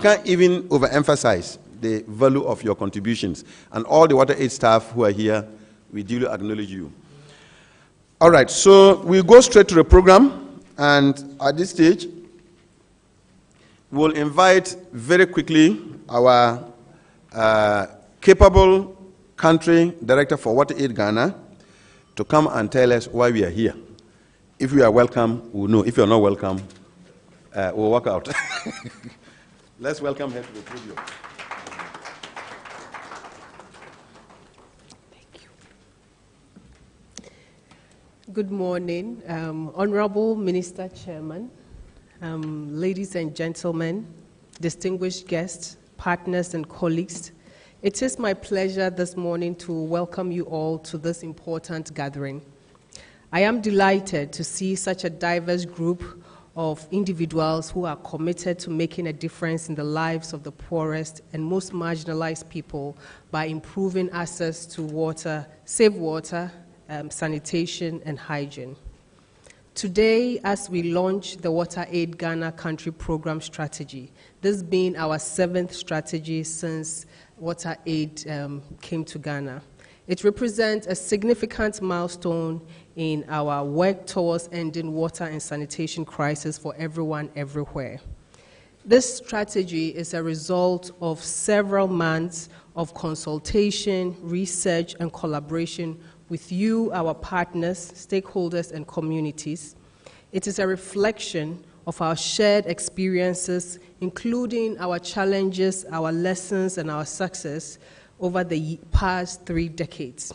can't even overemphasize the value of your contributions. And all the WaterAid staff who are here, we duly acknowledge you. All right, so we'll go straight to the program. And at this stage, we'll invite very quickly our capable country director for WaterAid Ghana to come and tell us why we are here. If you are welcome, we'll know. If you're not welcome, we'll walk out. Let's welcome her to the podium. Thank you. Good morning, Honorable Minister Chairman, ladies and gentlemen, distinguished guests, partners and colleagues. It is my pleasure this morning to welcome you all to this important gathering. I am delighted to see such a diverse group of individuals who are committed to making a difference in the lives of the poorest and most marginalized people by improving access to water, safe water, sanitation and hygiene. Today, as we launch the WaterAid Ghana Country Program Strategy, this being our 7th strategy since WaterAid came to Ghana, it represents a significant milestone in our work towards ending water and sanitation crisis for everyone, everywhere. This strategy is a result of several months of consultation, research, and collaboration with you, our partners, stakeholders, and communities. It is a reflection of our shared experiences, including our challenges, our lessons, and our success over the past 3 decades.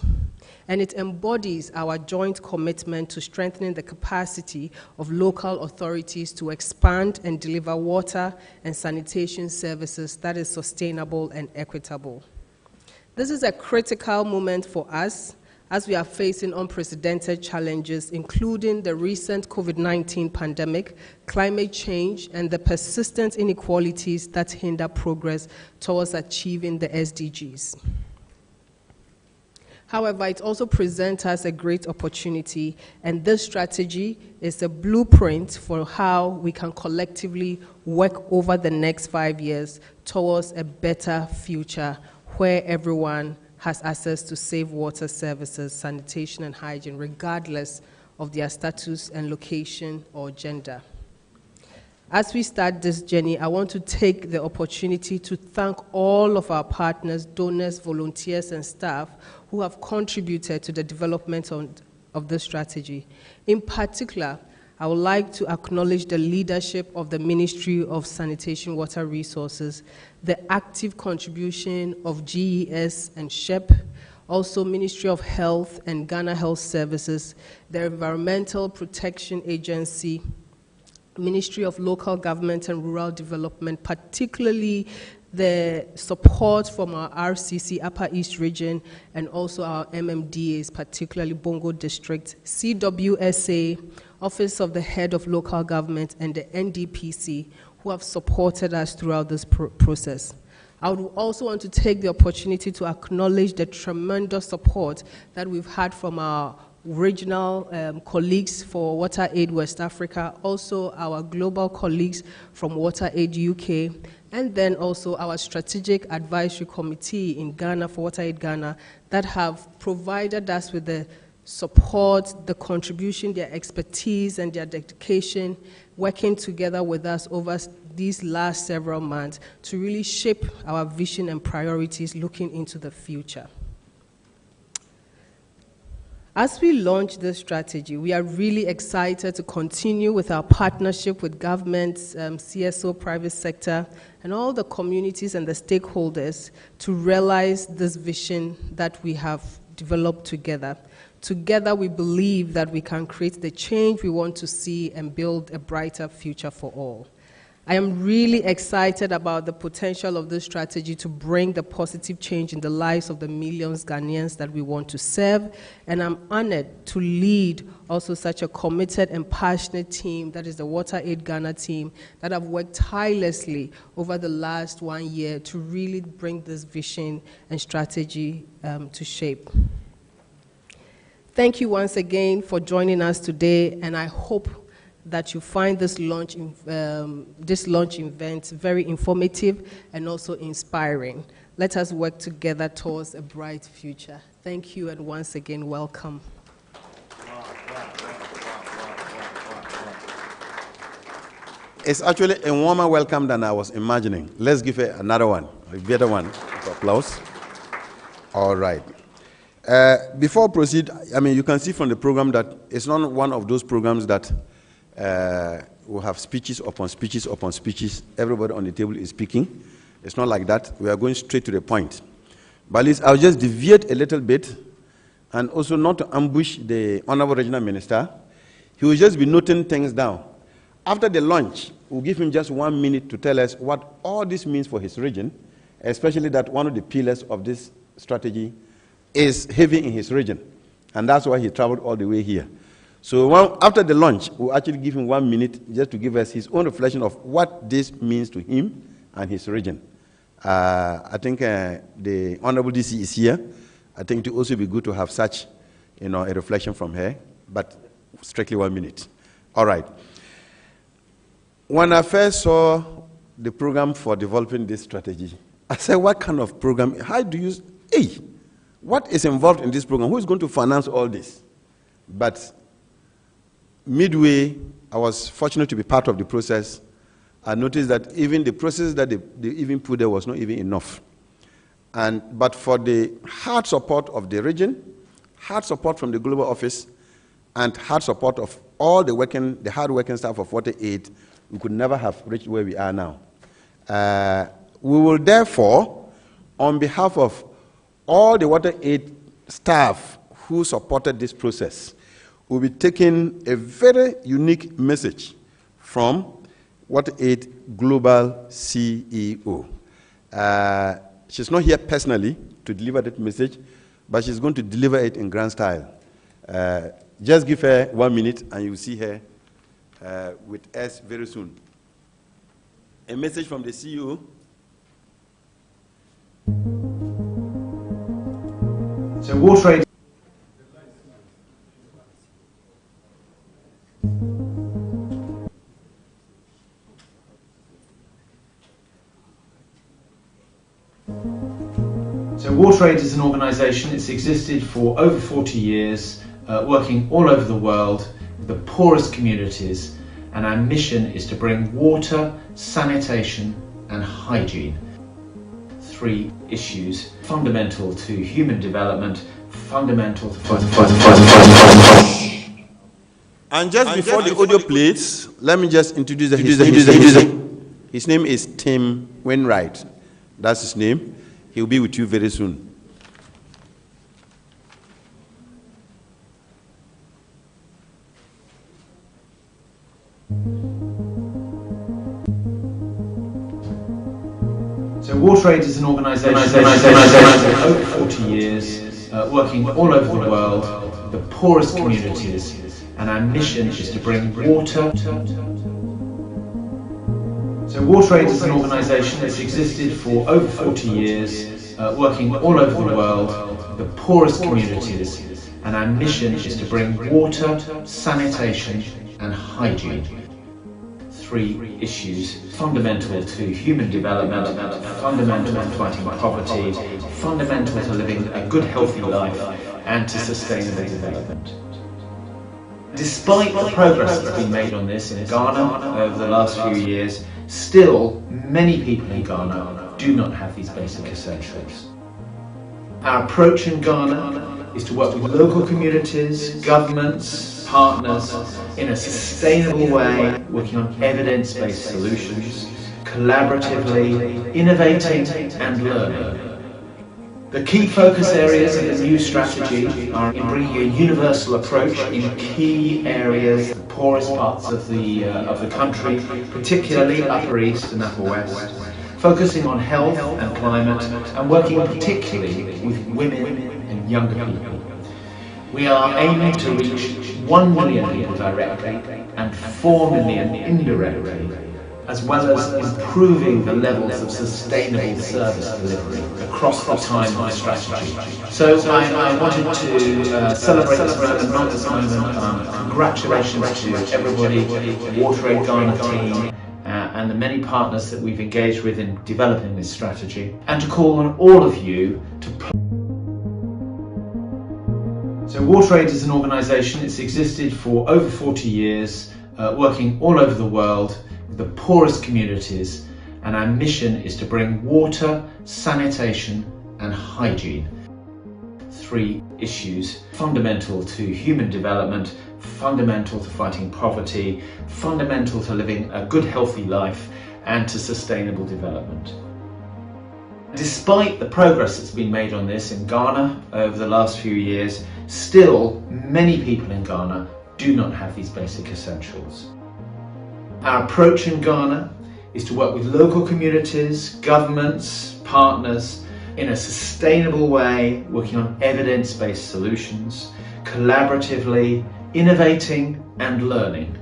And it embodies our joint commitment to strengthening the capacity of local authorities to expand and deliver water and sanitation services that is sustainable and equitable. This is a critical moment for us as we are facing unprecedented challenges, including the recent COVID-19 pandemic, climate change, and the persistent inequalities that hinder progress towards achieving the SDGs. However, it also presents us a great opportunity, and this strategy is a blueprint for how we can collectively work over the next 5 years towards a better future where everyone has access to safe water services, sanitation and hygiene, regardless of their status and location or gender. As we start this journey, I want to take the opportunity to thank all of our partners, donors, volunteers, and staff who have contributed to the development of this strategy. In particular, I would like to acknowledge the leadership of the Ministry of Sanitation Water Resources, the active contribution of GES and SHEP, also Ministry of Health and Ghana Health Services, the Environmental Protection Agency, Ministry of Local Government and Rural Development, particularly the support from our RCC, Upper East Region, and also our MMDAs, particularly Bongo District, CWSA, Office of the Head of Local Government, and the NDPC, who have supported us throughout this process. I would also want to take the opportunity to acknowledge the tremendous support that we've had from our regional colleagues for WaterAid West Africa, also our global colleagues from WaterAid UK, and then also our Strategic Advisory Committee in Ghana for WaterAid Ghana that have provided us with the support, the contribution, their expertise, and their dedication, working together with us over these last several months to really shape our vision and priorities looking into the future. As we launch this strategy, we are really excited to continue with our partnership with governments, CSO, private sector, and all the communities and the stakeholders to realize this vision that we have developed together. Together, we believe that we can create the change we want to see and build a brighter future for all. I am really excited about the potential of this strategy to bring the positive change in the lives of the millions Ghanaians that we want to serve, and I'm honored to lead also such a committed and passionate team, that is the WaterAid Ghana team, that have worked tirelessly over the last 1 year to really bring this vision and strategy to shape. Thank you once again for joining us today, and I hope that you find this launch event very informative and also inspiring. Let us work together towards a bright future. Thank you, and once again, welcome. It's actually a warmer welcome than I was imagining. Let's give her another one, a better one. Applause. All right. Before I proceed, I mean, you can see from the program that it's not one of those programs that will have speeches upon speeches upon speeches. Everybody on the table is speaking. It's not like that. We are going straight to the point. But at least I'll just deviate a little bit, and also not to ambush the Honorable Regional Minister. He will just be noting things down. After the launch, we'll give him just 1 minute to tell us what all this means for his region, especially that one of the pillars of this strategy is heavy in his region. And that's why he traveled all the way here. So after the launch, we'll actually give him 1 minute just to give us his own reflection of what this means to him and his region. I think the Honorable DC is here. I think it will also be good to have such, a reflection from her, but strictly 1 minute. All right. When I first saw the program for developing this strategy, I said, what kind of program? How do you, what is involved in this program? Who is going to finance all this? But midway, I was fortunate to be part of the process. I noticed that even the process that they even put there was not even enough. But for the hard support of the region, hard support from the Global Office, and hard support of all the hard working staff of WaterAid, we could never have reached where we are now. We will therefore, on behalf of all the WaterAid staff who supported this process, we'll be taking a very unique message from WaterAid Global CEO. She's not here personally to deliver that message, but she's going to deliver it in grand style. Just give her 1 minute and you'll see her with us very soon. A message from the CEO. So WaterAid. So WaterAid is an organisation. It's existed for over 40 years, working all over the world with the poorest communities, and our mission is to bring water, sanitation and hygiene. 3 issues fundamental to human development, fundamental to And just before the audio plays, let me just introduce his name is Tim Wainwright. That's his name. He'll be with you very soon. So WaterAid is an organisation for over 40 years, working all over the world with the poorest communities, and our mission is to bring water. So WaterAid is an organisation that's existed for over 40 years, working all over the world with the poorest communities, and our mission is to bring water, sanitation and hygiene. 3 issues fundamental to human development, fundamental to fighting poverty, fundamental to living a good healthy life and to sustainable development. Despite the progress that's been made on this in Ghana over the last few years, still many people in Ghana do not have these basic essentials. Our approach in Ghana is to work with local communities, governments, partners in a sustainable way, working on evidence-based solutions, collaboratively, innovating and learning. The key focus areas of the new strategy are in bringing a universal approach in key areas, the poorest parts of the country, particularly Upper East and Upper West, focusing on health and climate and working particularly with women and younger people. We are aiming to reach 1 million people directly and 4 million indirectly as well as improving the levels of sustainable service delivery across the time of the strategy. So I wanted to celebrate this moment, not this moment. Congratulations to everybody, WaterAid Ghana team, and the many partners that we've engaged with in developing this strategy, and to call on all of you to So WaterAid is an organisation. It's existed for over 40 years, working all over the world with the poorest communities, and our mission is to bring water, sanitation and hygiene. 3 issues fundamental to human development, fundamental to fighting poverty, fundamental to living a good healthy life, and to sustainable development. Despite the progress that's been made on this in Ghana over the last few years, still many people in Ghana do not have these basic essentials. Our approach in Ghana is to work with local communities, governments, partners in a sustainable way, working on evidence-based solutions, collaboratively, innovating and learning.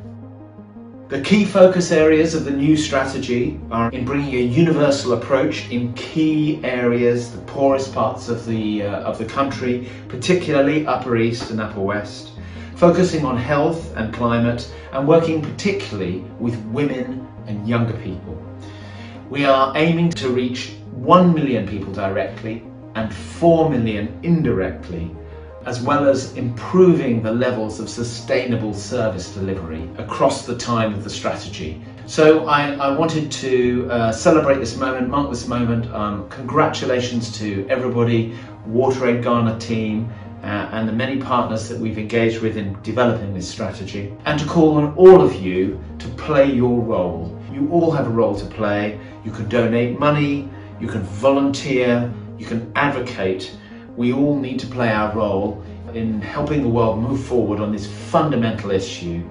The key focus areas of the new strategy are in bringing a universal approach in key areas, the poorest parts of the country, particularly Upper East and Upper West, focusing on health and climate, and working particularly with women and younger people. We are aiming to reach 1 million people directly and 4 million indirectly, as well as improving the levels of sustainable service delivery across the time of the strategy. So I wanted to celebrate this moment, mark this moment. Congratulations to everybody, WaterAid Ghana team, and the many partners that we've engaged with in developing this strategy, and to call on all of you to play your role. You all have a role to play. You can donate money, you can volunteer, you can advocate. We all need to play our role in helping the world move forward on this fundamental issue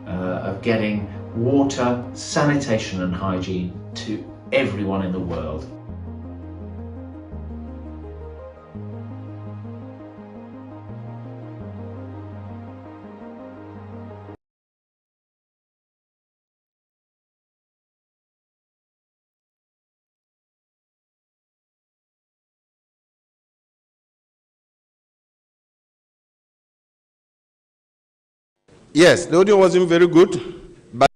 of getting water, sanitation and hygiene to everyone in the world. Yes, the audio wasn't very good, but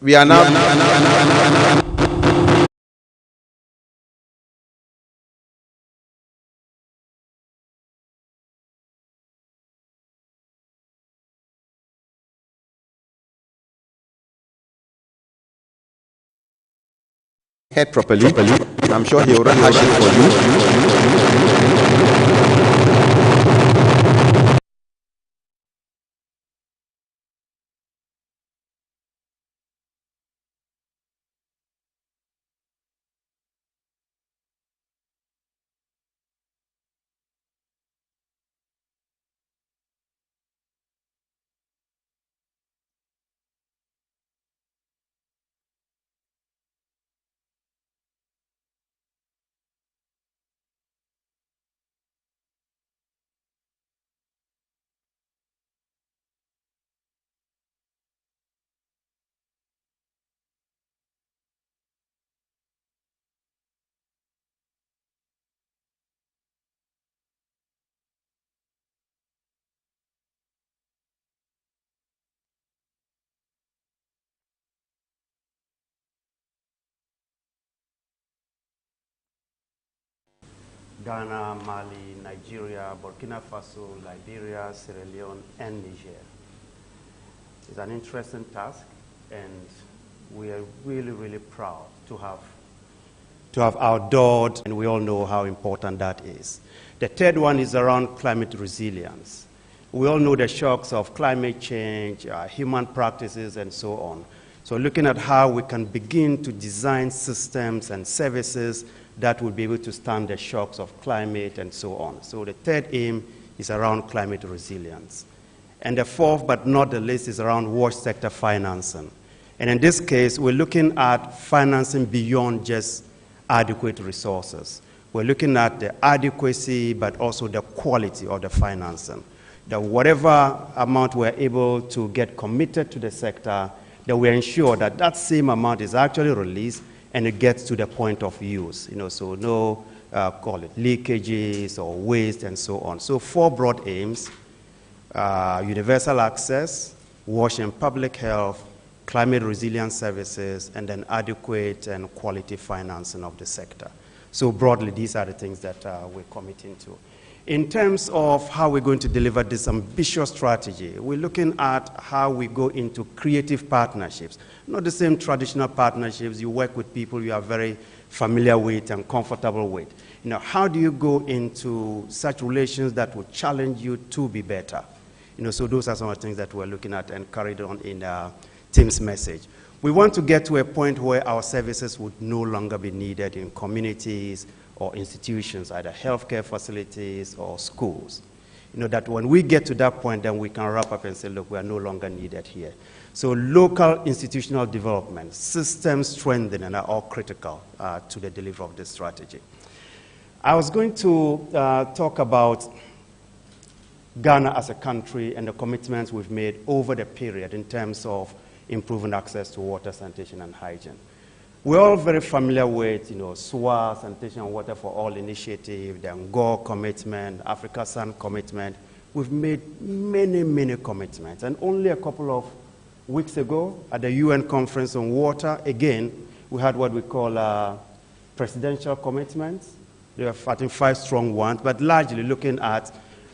we are now head properly. I'm sure he will hash it for you. Ghana, Mali, Nigeria, Burkina Faso, Liberia, Sierra Leone, and Niger. It's an interesting task, and we are really, really proud to have outdoored, and we all know how important that is. The third one is around climate resilience. We all know the shocks of climate change, human practices, and so on. So looking at how we can begin to design systems and services that will be able to stand the shocks of climate and so on. So the third aim is around climate resilience. And the fourth, but not the least, is around wash sector financing. And in this case, we're looking at financing beyond just adequate resources. We're looking at the adequacy, but also the quality of the financing. that whatever amount we're able to get committed to the sector, that we ensure that that same amount is actually released and it gets to the point of use. So no, call it leakages or waste and so on. So 4 broad aims: universal access, wash and public health, climate resilience services, and then adequate and quality financing of the sector. So broadly, these are the things that we're committing to. In terms of how we're going to deliver this ambitious strategy, we're looking at how we go into creative partnerships. Not the same traditional partnerships. You work with people you are very familiar with and comfortable with. How do you go into such relations that will challenge you to be better? So those are some of the things that we're looking at and carried on in Tim's message. We want to get to a point where our services would no longer be needed in communities or institutions, either healthcare facilities or schools. That when we get to that point, then we can wrap up and say, look, we are no longer needed here. So local institutional development, system strengthening are all critical to the delivery of this strategy. I was going to talk about Ghana as a country and the commitments we've made over the period in terms of improving access to water, sanitation, and hygiene. We're all very familiar with, SWA, Sanitation and Water for All initiative, the Ngor commitment, Africa Sun commitment. We've made many, many commitments. And only a couple of weeks ago, at the UN Conference on Water, again, we had what we call presidential commitments. There are, I think, 5 strong ones, but largely looking at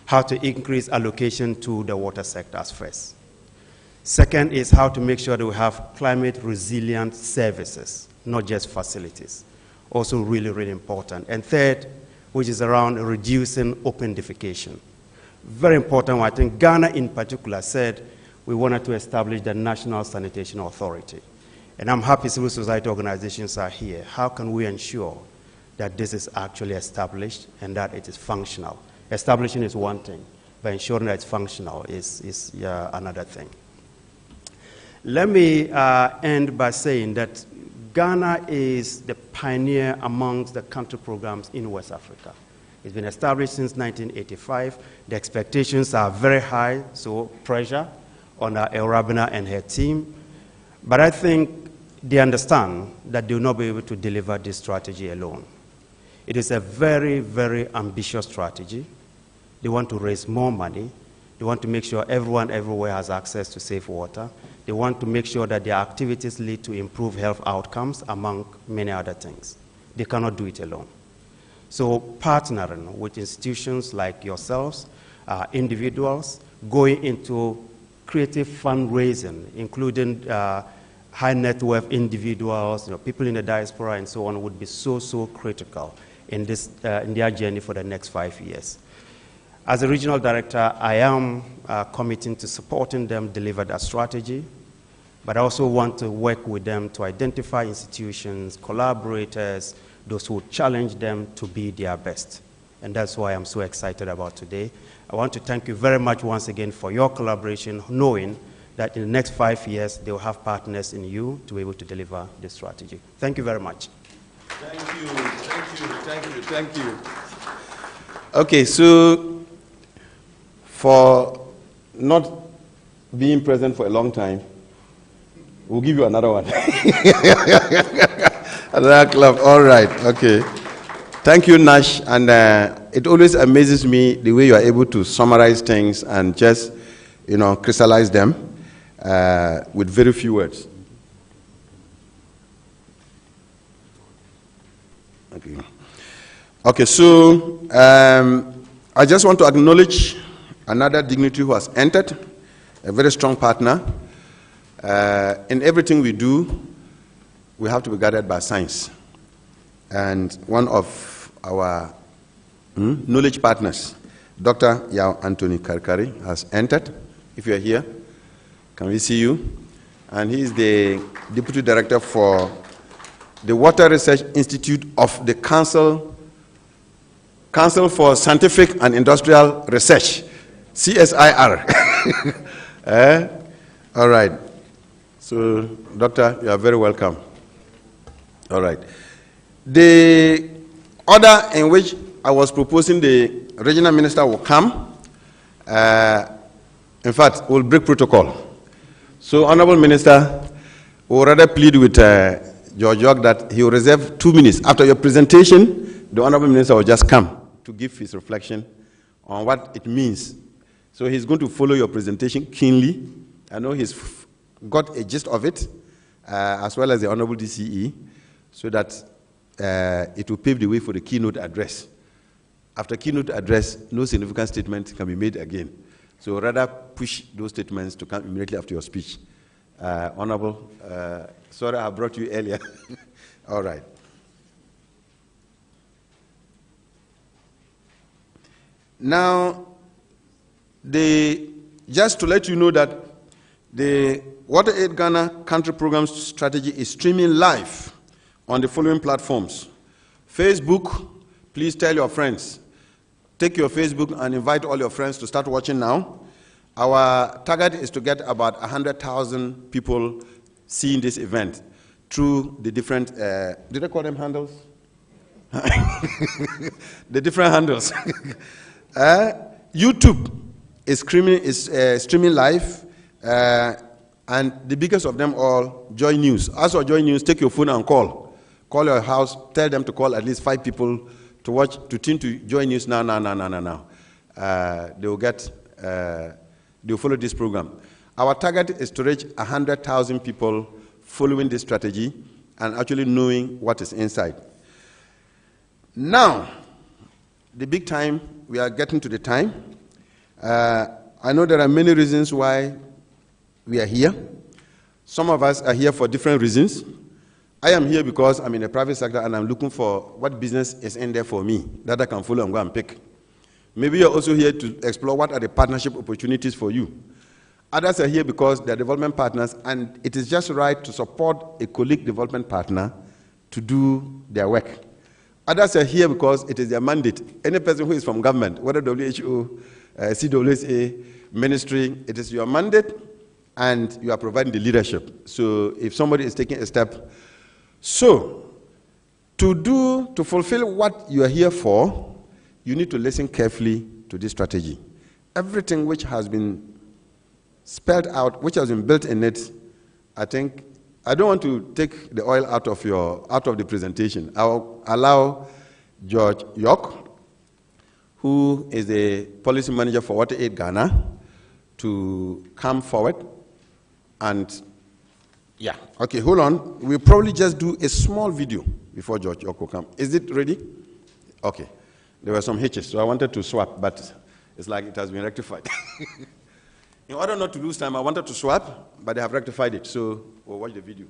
how to increase allocation to the water sectors first. Second is how to make sure that we have climate resilient services, not just facilities. Also really, really important. And third, which is around reducing open defecation. Very important one. I think Ghana in particular said we wanted to establish the National Sanitation Authority. And I'm happy civil society organizations are here. How can we ensure that this is actually established and that it is functional? Establishing is one thing, but ensuring that it's functional is another thing. Let me end by saying that Ghana is the pioneer amongst the country programs in West Africa. It's been established since 1985. The expectations are very high, so pressure on Elrabina and her team. But I think they understand that they will not be able to deliver this strategy alone. It is a very, very ambitious strategy. They want to raise more money. They want to make sure everyone everywhere has access to safe water. They want to make sure that their activities lead to improved health outcomes, among many other things. They cannot do it alone. So partnering with institutions like yourselves, individuals, going into creative fundraising, including high net worth individuals, people in the diaspora and so on, would be so, so critical in their journey for the next 5 years. As a regional director, I am committing to supporting them deliver that strategy, but I also want to work with them to identify institutions, collaborators, those who challenge them to be their best. And that's why I'm so excited about today. I want to thank you very much once again for your collaboration, knowing that in the next 5 years, they will have partners in you to be able to deliver this strategy. Thank you very much. Thank you, thank you, thank you, thank you. Okay, so for not being present for a long time, we'll give you another one. Another club, all right, okay. Thank you, Nash, and it always amazes me the way you are able to summarize things and just, crystallize them with very few words. Okay. Okay, so I just want to acknowledge another dignitary who has entered, a very strong partner. In everything we do, we have to be guided by science. And one of our knowledge partners, Dr. Yao Anthony Karkari, has entered. If you're here, can we see you? And he is the Deputy Director for the Water Research Institute of the Council for Scientific and Industrial Research, CSIR. All right. So, Doctor, you are very welcome. All right. The order in which I was proposing the regional minister will come, In fact, we'll break protocol. So, Honorable Minister, we would rather plead with George York that he will reserve 2 minutes. After your presentation, the Honorable Minister will just come to give his reflection on what it means. So he's going to follow your presentation keenly. I know he's got a gist of it, as well as the Honorable DCE, so that it will pave the way for the keynote address. After keynote address, no significant statement can be made again. So rather push those statements to come immediately after your speech. Honorable, sorry I brought you earlier. All right. Now, just to let you know that the WaterAid Ghana Country Program Strategy is streaming live on the following platforms. Facebook, please tell your friends. Take your Facebook and invite all your friends to start watching now. Our target is to get about 100,000 people seeing this event through the different, did I call them handles? The different handles. YouTube is streaming live, and the biggest of them all, Joy News. As for Joy News, take your phone and call. Call your house, tell them to call at least 5 people to watch, to tune to Joy News now. They will get, they'll follow this program. Our target is to reach 100,000 people following this strategy and actually knowing what is inside. Now, the big time, we are getting to the time. I know there are many reasons why we are here. Some of us are here for different reasons. I am here because I'm in the private sector and I'm looking for what business is in there for me that I can follow and go and pick. Maybe you're also here to explore what are the partnership opportunities for you. Others are here because they're development partners and it is just right to support a colleague development partner to do their work. Others are here because it is their mandate. Any person who is from government, whether WHO, CWSA, ministry, it is your mandate and you are providing the leadership. So if somebody is taking a step, so to fulfill what you are here for, you need to listen carefully to this strategy. Everything which has been spelled out, which has been built in it, I think, I don't want to take the oil out of the presentation. I'll allow George York, who is the policy manager for WaterAid Ghana, to come forward. And yeah, okay, hold on. We'll probably just do a small video before George York will come. Is it ready? Okay. There were some hitches, so I wanted to swap, but it's like it has been rectified. In order not to lose time, I wanted to swap, but they have rectified it, so we'll watch the video.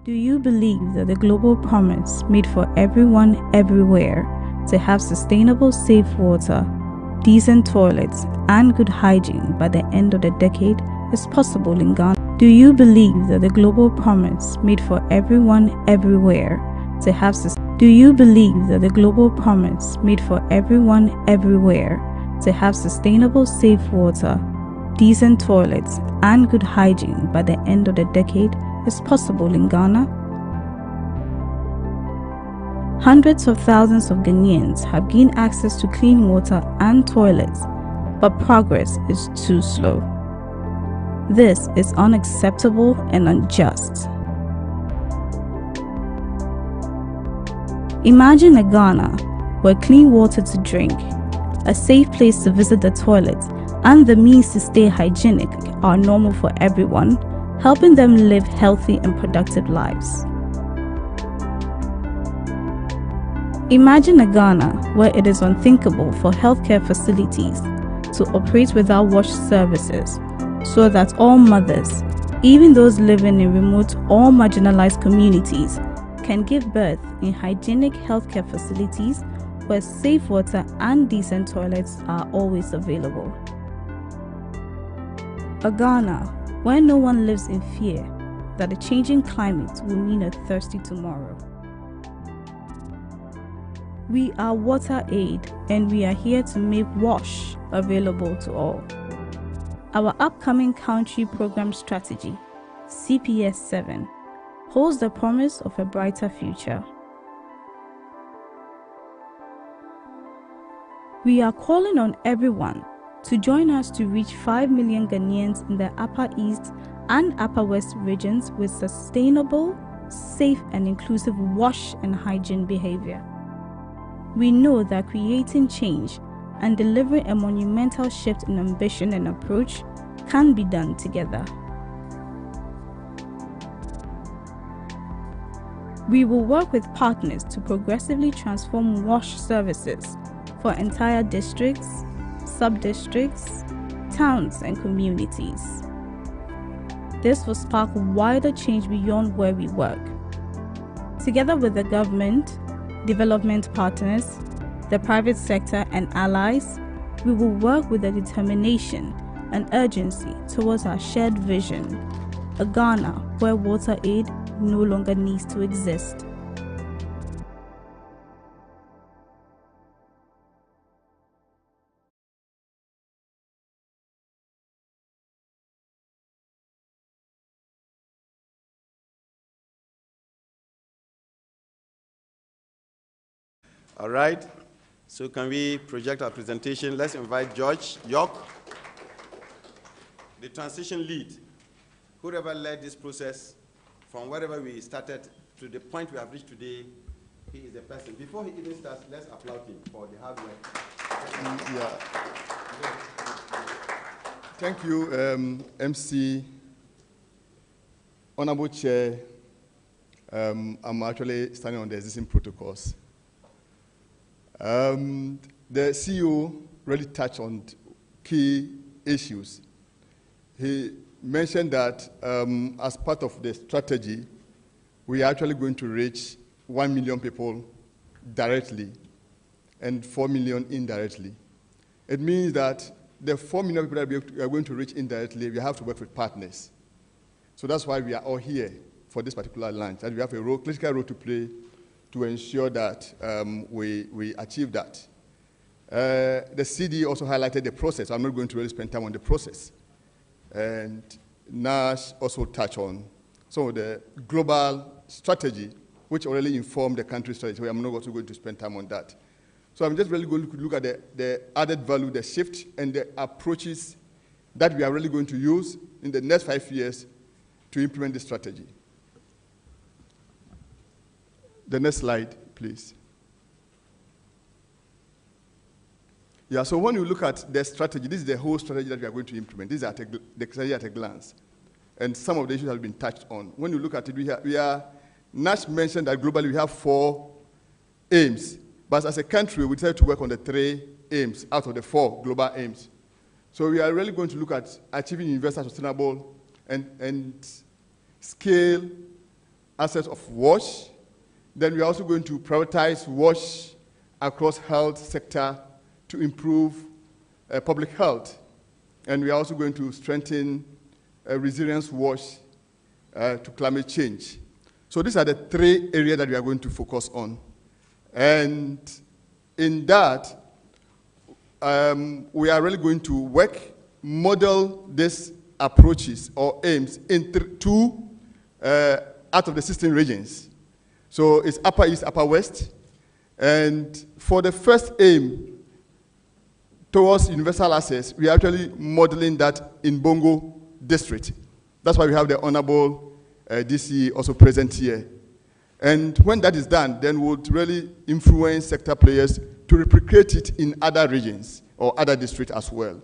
Do you believe that the global promise made for everyone everywhere to have sustainable, safe water, decent toilets, and good hygiene by the end of the decade is possible in Ghana? Do you believe that the global promise made for everyone everywhere to have Do you believe that the global promise made for everyone everywhere to have sustainable, safe water, decent toilets, and good hygiene by the end of the decade is possible in Ghana? Hundreds of thousands of Ghanaians have gained access to clean water and toilets, but progress is too slow. This is unacceptable and unjust. Imagine a Ghana where clean water to drink, a safe place to visit the toilet, and the means to stay hygienic are normal for everyone, helping them live healthy and productive lives. Imagine a Ghana where it is unthinkable for healthcare facilities to operate without wash services, so that all mothers, even those living in remote or marginalized communities, can give birth in hygienic healthcare facilities where safe water and decent toilets are always available. A Ghana where no one lives in fear that a changing climate will mean a thirsty tomorrow. We are WaterAid, and we are here to make WASH available to all. Our upcoming Country Program Strategy, CPS 7, holds the promise of a brighter future. We are calling on everyone to join us to reach 5 million Ghanaians in the Upper East and Upper West regions with sustainable, safe and inclusive wash and hygiene behavior. We know that creating change and delivering a monumental shift in ambition and approach can be done together. We will work with partners to progressively transform wash services for entire districts, sub-districts, towns and communities. This will spark wider change beyond where we work. Together with the government, development partners, the private sector and allies, we will work with a determination and urgency towards our shared vision, a Ghana where WaterAid no longer needs to exist. All right. So can we project our presentation? Let's invite George York, the transition lead, whoever led this process from wherever we started to the point we have reached today. He is the person. Before he even starts, let's applaud him for the hard work. Yeah. Thank you, MC. Honorable Chair, I'm actually standing on the existing protocols. The CEO really touched on key issues. He mentioned that as part of the strategy, we are actually going to reach 1 million people directly and 4 million indirectly. It means that the 4 million people that we are going to reach indirectly, we have to work with partners. So that's why we are all here for this particular launch, and we have a critical role to play to ensure that we achieve that. The CD also highlighted the process. I'm not going to really spend time on the process. And Nash also touched on some of the global strategy, which already informed the country strategy. So I'm not also going to spend time on that. So I'm just really going to look at the added value, the shift, and the approaches that we are really going to use in the next 5 years to implement this strategy. The next slide, please. Yeah, so when you look at the strategy, this is the whole strategy that we are going to implement. This is the strategy at a glance. And some of the issues have been touched on. When you look at it, Nash mentioned that globally we have 4 aims. But as a country, we decided to work on the 3 aims out of the 4 global aims. So we are really going to look at achieving universal sustainable and scale assets of wash. Then we are also going to prioritize wash across health sector to improve public health. And we are also going to strengthen resilience wash to climate change. So these are the 3 areas that we are going to focus on. And in that, we are really going to model these approaches or aims in 2 out of the 16 regions. So it's Upper East, Upper West. And for the first aim towards universal access, we are actually modeling that in Bongo District. That's why we have the Honorable DC also present here. And when that is done, then we'll really influence sector players to replicate it in other regions or other districts as well.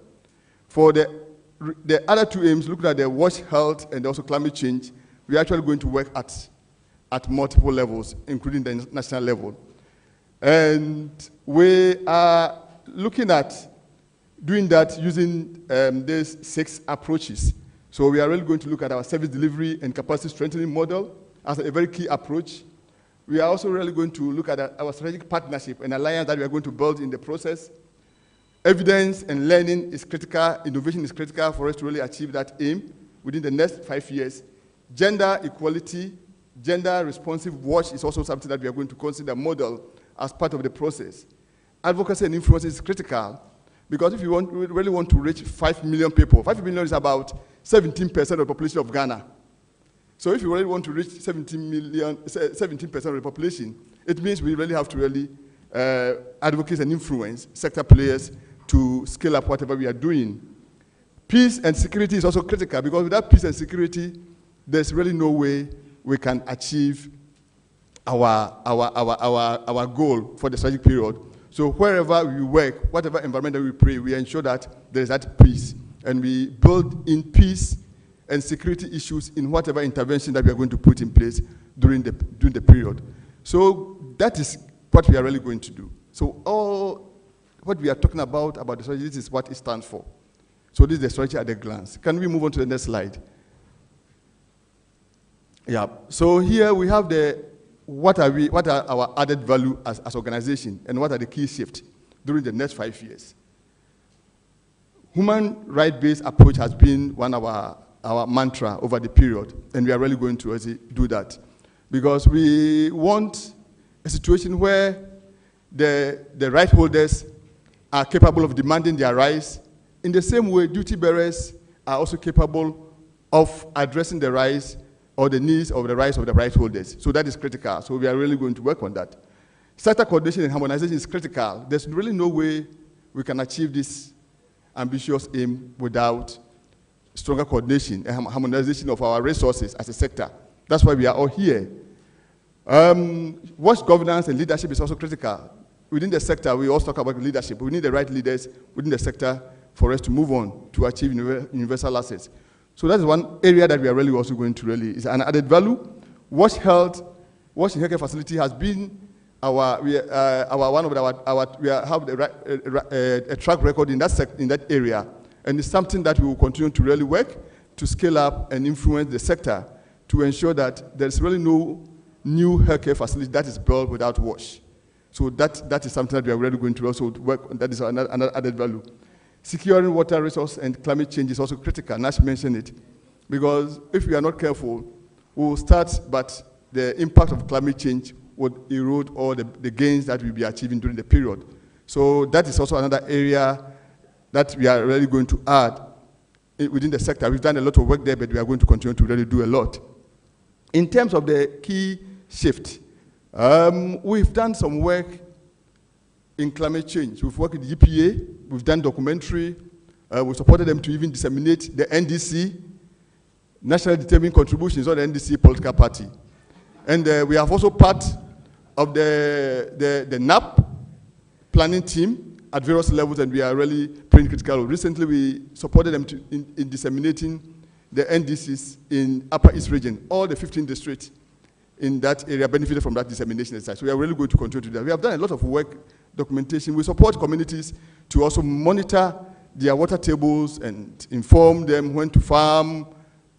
For the other 2 aims, looking at the wash health and also climate change, we're actually going to work at multiple levels, including the national level. And we are looking at doing that using these 6 approaches. So we are really going to look at our service delivery and capacity strengthening model as a very key approach. We are also really going to look at our strategic partnership and alliance that we are going to build in the process. Evidence and learning is critical, innovation is critical for us to really achieve that aim within the next 5 years. Gender equality, gender responsive wash is also something that we are going to consider model as part of the process. Advocacy and influence is critical Because if we really want to reach 5 million people, 5 million is about 17% of the population of Ghana. So if you really want to reach 17% of the population, it means we really have to really advocate and influence sector players to scale up whatever we are doing. Peace and security is also critical, because without peace and security, there's really no way we can achieve our goal for the strategic period. So wherever we work, whatever environment that we pray, we ensure that there is that peace, and we build in peace and security issues in whatever intervention that we are going to put in place during the period. So that is what we are really going to do. So all what we are talking about the strategy, this is what it stands for. So this is the strategy at a glance. Can we move on to the next slide? Yeah. So here we have what are our added value as organization, and what are the key shifts during the next 5 years. Human right-based approach has been one of our mantra over the period, and we are really going to do that, because we want a situation where the right holders are capable of demanding their rights. In the same way, duty bearers are also capable of addressing the rights or the needs of the rights of the right holders. So that is critical. So we are really going to work on that. Sector coordination and harmonization is critical. There's really no way we can achieve this ambitious aim without stronger coordination and harmonization of our resources as a sector. That's why we are all here. Watch governance and leadership is also critical. Within the sector, we also talk about leadership. We need the right leaders within the sector for us to move on to achieve universal access. So that's one area that we are really also going to is an added value. Watch health, watch and healthcare facility has been we have a track record in that area, and it's something that we will continue to really work to scale up and influence the sector to ensure that there's really no new healthcare facility that is built without WASH. So that is something that we are really going to also work on. That is another added value. Securing water resource and climate change is also critical. Nash mentioned it, because if we are not careful, we will start, but the impact of climate change would erode all the gains that we'll be achieving during the period. So that is also another area that we are really going to add within the sector. We've done a lot of work there, but we are going to continue to really do a lot. In terms of the key shift, we've done some work in climate change. We've worked with the EPA, we've done documentary, we supported them to even disseminate the NDC, National Determined Contributions, or the NDC political party. And we have also part of the NAP planning team at various levels, and we are really playing critical. Recently, we supported them in disseminating the NDCs in Upper East region. All the 15 districts in that area benefited from that dissemination exercise. So we are really going to continue to do that. We have done a lot of work, documentation. We support communities to also monitor their water tables and inform them when to farm,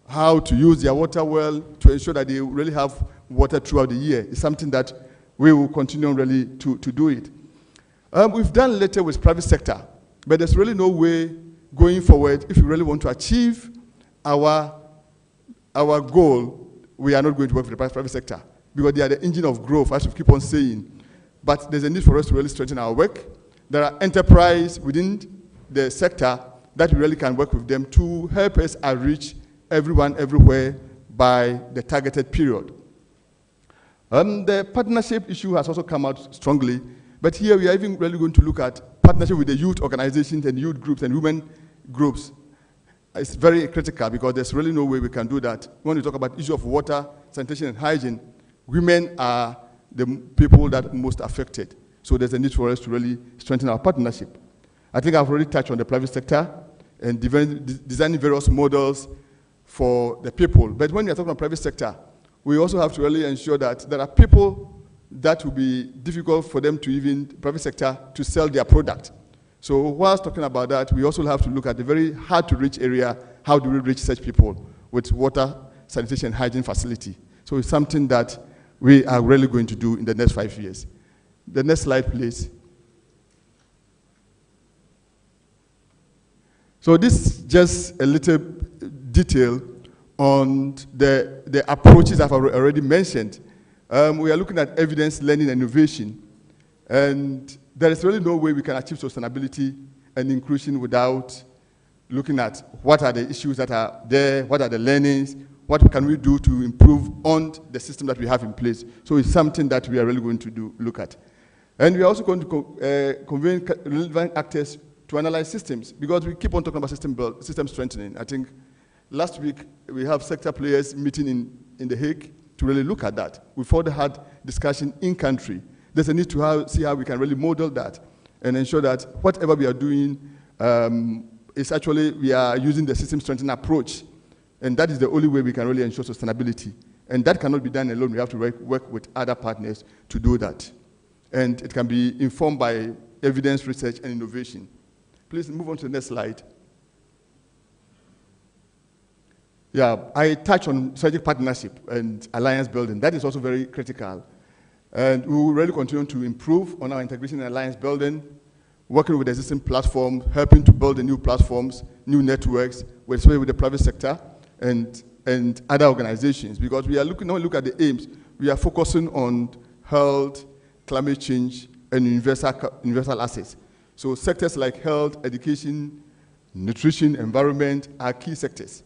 how to use their water well, to ensure that they really have water throughout the year. It's something that we will continue really to do it. We've done later with private sector, but there's really no way going forward, if we really want to achieve our goal, we are not going to work with the private sector, because they are the engine of growth, as we keep on saying. But there's a need for us to really strengthen our work. There are enterprises within the sector that we really can work with them to help us reach everyone, everywhere by the targeted period. The partnership issue has also come out strongly, but here we are even really going to look at partnership with the youth organizations and youth groups and women groups. It's very critical, because there's really no way we can do that. When we talk about issue of water, sanitation, and hygiene, women are the people that are most affected. So there's a need for us to really strengthen our partnership. I think I've already touched on the private sector and designing various models for the people. But when you're talking about private sector, we also have to really ensure that there are people that will be difficult for them to even, private sector, to sell their product. So whilst talking about that, we also have to look at the very hard-to-reach area. How do we reach such people with water, sanitation, and hygiene facility? So it's something that we are really going to do in the next 5 years. The next slide, please. So this is just a little detail on the approaches I've already mentioned. We are looking at evidence, learning, and innovation. And there is really no way we can achieve sustainability and inclusion without looking at what are the issues that are there, what are the learnings, what can we do to improve on the system that we have in place. So it's something that we are really going to look at. And we are also going to convene relevant actors to analyze systems, because we keep on talking about system strengthening. I think last week we have sector players meeting in The Hague to really look at that. We've already had discussion in country. There's a need to see how we can really model that and ensure that whatever we are doing is actually, we are using the system strengthening approach. And that is the only way we can really ensure sustainability. And that cannot be done alone. We have to work with other partners to do that. And it can be informed by evidence, research, and innovation. Please move on to the next slide. Yeah, I touch on strategic partnership and alliance building. That is also very critical. And we will really continue to improve on our integration and alliance building, working with existing platforms, helping to build the new platforms, new networks, especially with the private sector and other organizations. Because we are looking, when we look at the aims, we are focusing on health, climate change, and universal access. So sectors like health, education, nutrition, environment are key sectors.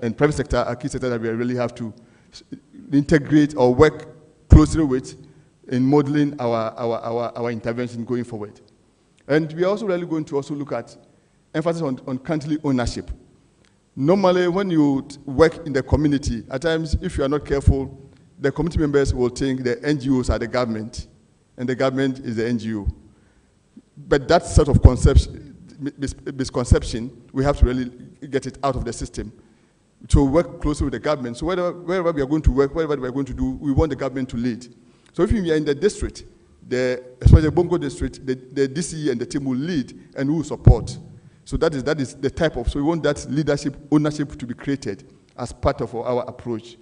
And private sector are key sectors that we really have to integrate or work closely with in modeling our intervention going forward. And we are also really going to also look at emphasis on country ownership. Normally, when you work in the community, at times, if you are not careful, the community members will think the NGOs are the government, and the government is the NGO. But that sort of misconception, we have to really get it out of the system. To work closely with the government. So wherever we are going to work, whatever we are going to do, we want the government to lead. So if we are in the district, especially the Bongo district, the DCE and the team will lead and we will support. So that is the type of, so we want that leadership, ownership to be created as part of our approach.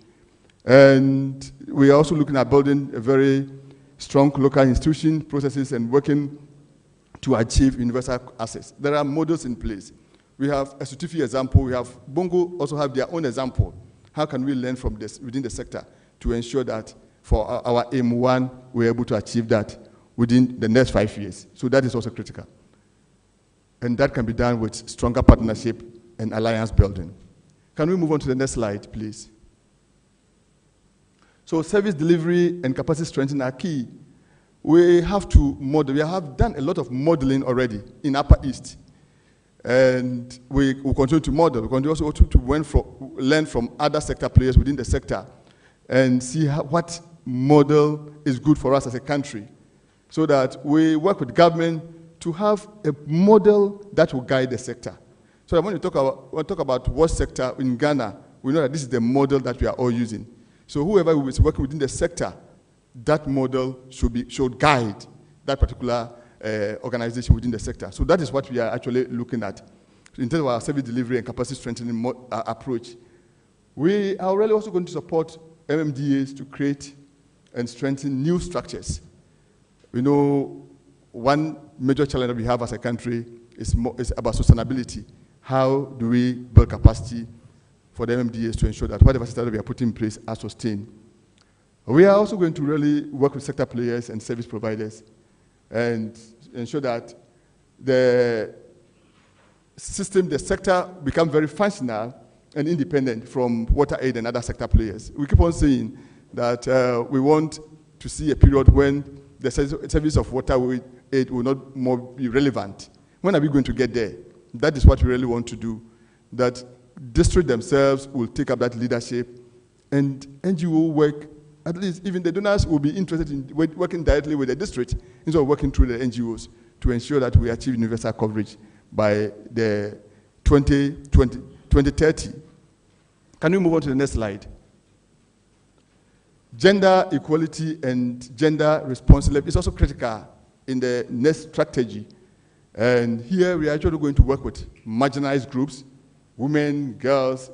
And we are also looking at building a very strong local institution, processes, and working to achieve universal access. There are models in place. We have a certificate example. We have Bongo also have their own example. How can we learn from this within the sector to ensure that for our aim 1, we're able to achieve that within the next 5 years? So that is also critical. And that can be done with stronger partnership and alliance building. Can we move on to the next slide, please? So service delivery and capacity strengthening are key. We have to model. We have done a lot of modeling already in Upper East. And we will continue to model. We continue also to learn from other sector players within the sector and see what model is good for us as a country, so that we work with government to have a model that will guide the sector. So when we talk about what sector in Ghana, we know that this is the model that we are all using. So whoever is working within the sector, that model should guide that particular organization within the sector. So that is what we are actually looking at in terms of our service delivery and capacity strengthening approach. We are really also going to support MMDAs to create and strengthen new structures. We know one major challenge that we have as a country is about sustainability. How do we build capacity for the MMDAs to ensure that whatever system we are putting in place are sustained? We are also going to really work with sector players and service providers and ensure that the system, the sector, become very functional and independent from WaterAid and other sector players. We keep on saying that we want to see a period when the service of WaterAid will not more be relevant. When are we going to get there? That is what we really want to do, that districts themselves will take up that leadership and NGO work. At least even the donors will be interested in working directly with the district instead of working through the NGOs to ensure that we achieve universal coverage by the 2030. Can we move on to the next slide? Gender equality and gender responsiveness is also critical in the next strategy. And here we are actually going to work with marginalized groups, women, girls,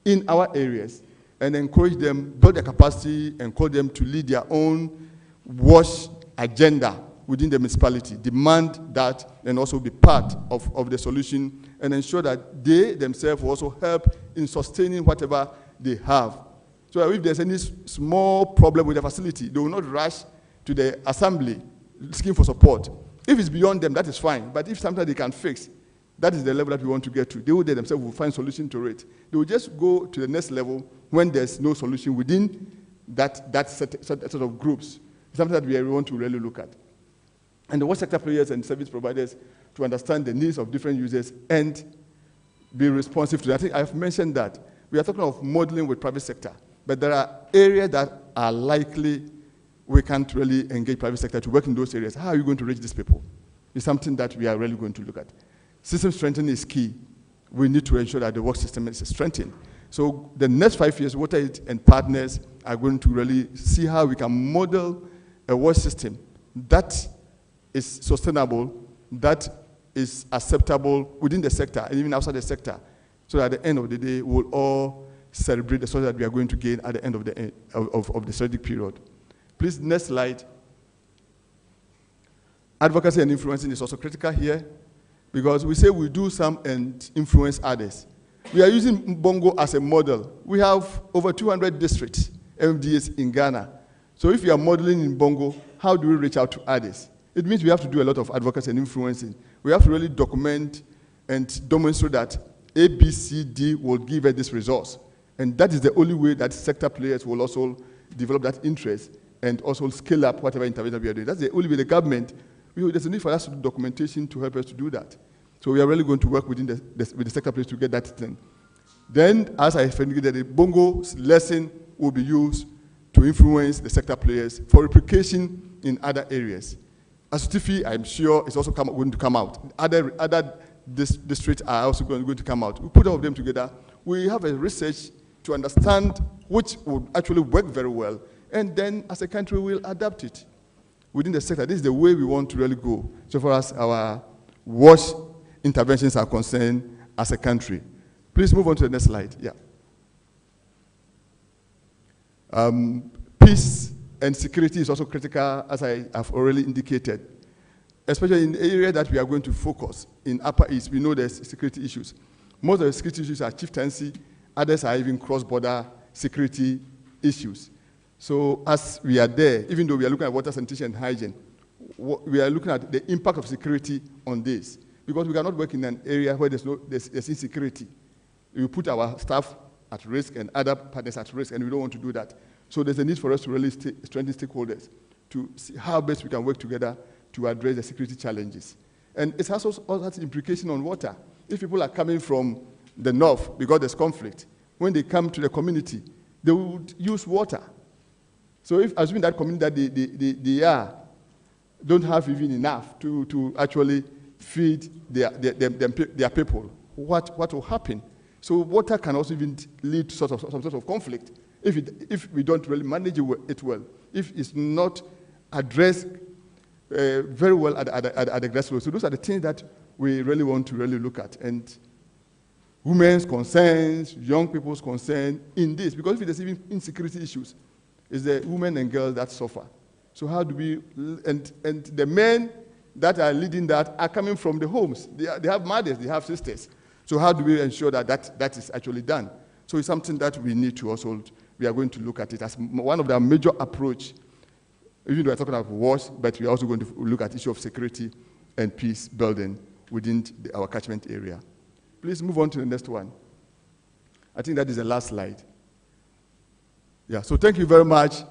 in our areas, and encourage them, build their capacity, encourage them to lead their own WASH agenda within the municipality, demand that, and also be part of the solution, and ensure that they themselves will also help in sustaining whatever they have. So if there's any small problem with the facility, they will not rush to the assembly looking for support. If it's beyond them, that is fine. But if something they can fix, that is the level that we want to get to. They will themselves will find solution to it. They will just go to the next level when there's no solution within that set of groups. It's something that we want to really look at. And the water sector players and service providers to understand the needs of different users and be responsive to that. I think I've mentioned that. We are talking of modeling with private sector, but there are areas that are likely we can't really engage private sector to work in those areas. How are you going to reach these people? It's something that we are really going to look at. System strengthening is key. We need to ensure that the work system is strengthened. So the next 5 years, WaterAid and partners are going to really see how we can model a work system that is sustainable, that is acceptable within the sector and even outside the sector, so that at the end of the day, we'll all celebrate the success that we are going to gain at the end of the strategic period. Please, next slide. Advocacy and influencing is also critical here, because we say we do some and influence others. We are using Bongo as a model. We have over 200 districts, MDAs in Ghana. So if we are modeling in Bongo, how do we reach out to others? It means we have to do a lot of advocacy and influencing. We have to really document and demonstrate that A, B, C, D will give us this resource. And that is the only way that sector players will also develop that interest and also scale up whatever intervention we are doing. That's the only way the government, there's a need for us to do documentation to help us to do that. So we are really going to work within with the sector players to get that thing. Then, as I indicated, the Bongo's lesson will be used to influence the sector players for replication in other areas. Asutifi, I'm sure, is also going to come out. Other districts are also going to come out. We put all of them together. We have a research to understand which would actually work very well, and then as a country we'll adapt it within the sector. This is the way we want to really go, so far as our WASH interventions are concerned as a country. Please move on to the next slide. Yeah. Peace and security is also critical, as I have already indicated, especially in the area that we are going to focus. In Upper East, we know there's security issues. Most of the security issues are chieftaincy, others are even cross-border security issues. So as we are there, even though we are looking at water, sanitation, and hygiene, we are looking at the impact of security on this, because we cannot work in an area where there's insecurity. We put our staff at risk and other partners at risk, and we don't want to do that. So there's a need for us to really strengthen stakeholders to see how best we can work together to address the security challenges. And it has also has implication on water. If people are coming from the north because there's conflict, when they come to the community, they would use water. So if, assuming that community that they don't have even enough to actually feed their people, what will happen? So water can also even lead to some sort of conflict if we don't really manage it well. If it's not addressed very well at the grassroots. So those are the things that we really want to really look at. And women's concerns, young people's concerns in this, because if there's even insecurity issues, it's the women and girls that suffer. So how do we, and the men that are leading that are coming from the homes. They have mothers, they have sisters. So how do we ensure that that is actually done? So it's something that we need to also, we are going to look at it as one of the major approach. Even though we're talking about wars, but we're also going to look at issue of security and peace building within our catchment area. Please move on to the next one. I think that is the last slide. Yeah, so thank you very much.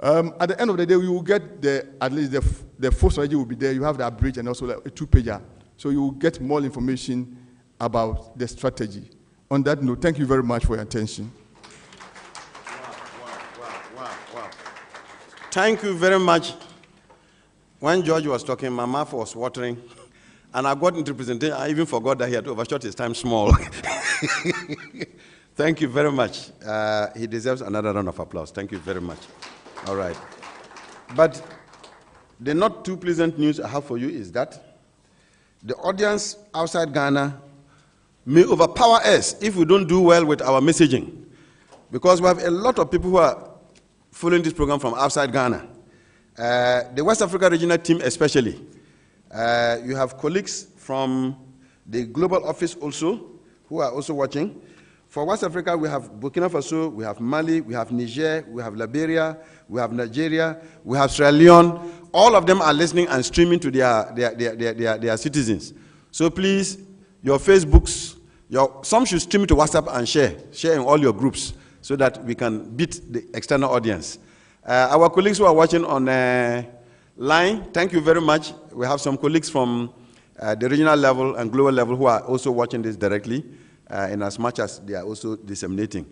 At the end of the day, we will get at least the full strategy will be there. You have that bridge and also a 2-pager. So you will get more information about the strategy. On that note, thank you very much for your attention. Wow. Thank you very much. When George was talking, my mouth was watering, and I got into presentation. I even forgot that he had overshot his time small. Thank you very much. He deserves another round of applause. Thank you very much. All right. But the not too pleasant news I have for you is that the audience outside Ghana may overpower us if we don't do well with our messaging, because we have a lot of people who are following this program from outside Ghana. The West Africa regional team especially. You have colleagues from the global office also who are also watching. For West Africa, we have Burkina Faso, we have Mali, we have Niger, we have Liberia, we have Nigeria, we have Sierra Leone. All of them are listening and streaming to their citizens. So please, your Facebooks, some should stream to WhatsApp and share in all your groups so that we can beat the external audience. Our colleagues who are watching on line, thank you very much. We have some colleagues from the regional level and global level who are also watching this directly, in as much as they are also disseminating.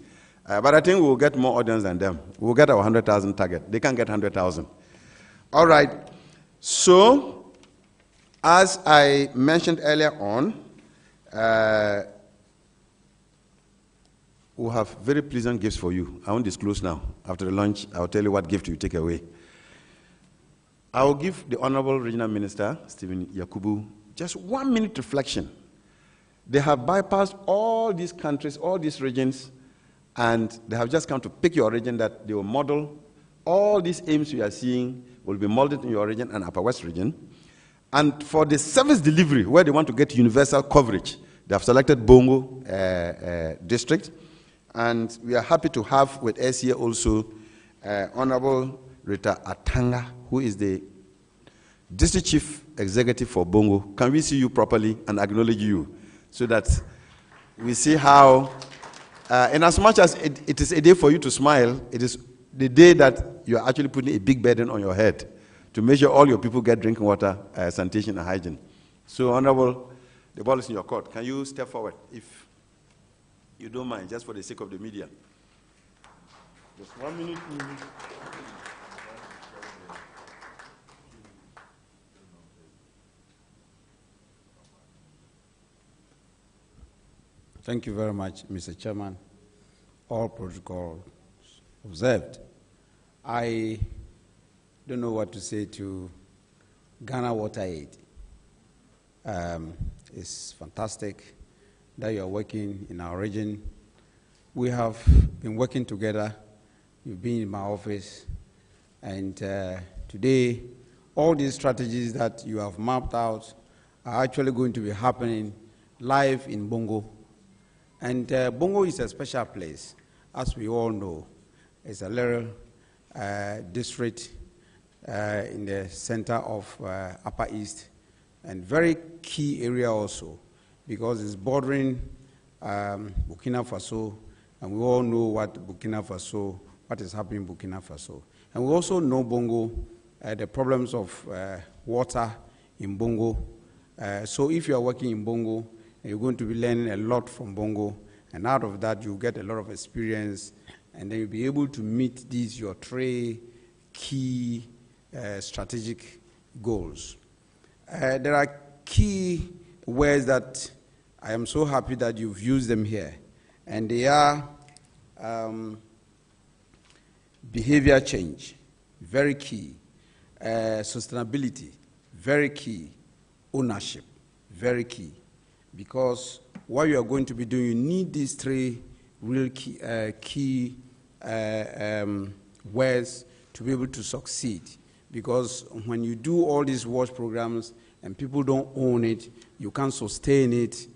But I think we'll get more audience than them. We'll get our 100,000 target. They can get 100,000. All right. So, as I mentioned earlier on, we'll have very pleasant gifts for you. I won't disclose now. After the lunch, I'll tell you what gift you take away. I will give the Honorable Regional Minister, Stephen Yakubu, just 1 minute reflection. They have bypassed all these countries, all these regions, and they have just come to pick your region that they will model. All these aims we are seeing will be molded in your region and Upper West region. And for the service delivery, where they want to get universal coverage, they have selected Bongo district. And we are happy to have with us here also Honorable Rita Atanga, who is the District Chief Executive for Bongo. Can we see you properly and acknowledge you so that we see how, in as much as it is a day for you to smile, it is the day that you are actually putting a big burden on your head to make sure all your people get drinking water, sanitation, and hygiene. So, Honorable, the ball is in your court. Can you step forward, if you don't mind, just for the sake of the media? Just 1 minute. Thank you very much, Mr. Chairman. All protocols observed. I don't know what to say to Ghana WaterAid. It's fantastic that you are working in our region. We have been working together. You've been in my office. And today, all these strategies that you have mapped out are actually going to be happening live in Bongo. And Bongo is a special place, as we all know. It's a little district in the center of Upper East, and very key area also, because it's bordering Burkina Faso, and we all know what is happening in Burkina Faso. And we also know Bongo, the problems of water in Bongo. So if you are working in Bongo, you're going to be learning a lot from Bongo, and out of that, you'll get a lot of experience, and then you'll be able to meet these, your three key strategic goals. There are key words that I am so happy that you've used them here, and they are behavior change, very key, sustainability, very key, ownership, very key. Because what you are going to be doing, you need these three real key words to be able to succeed. Because when you do all these watch programs and people don't own it, you can't sustain it,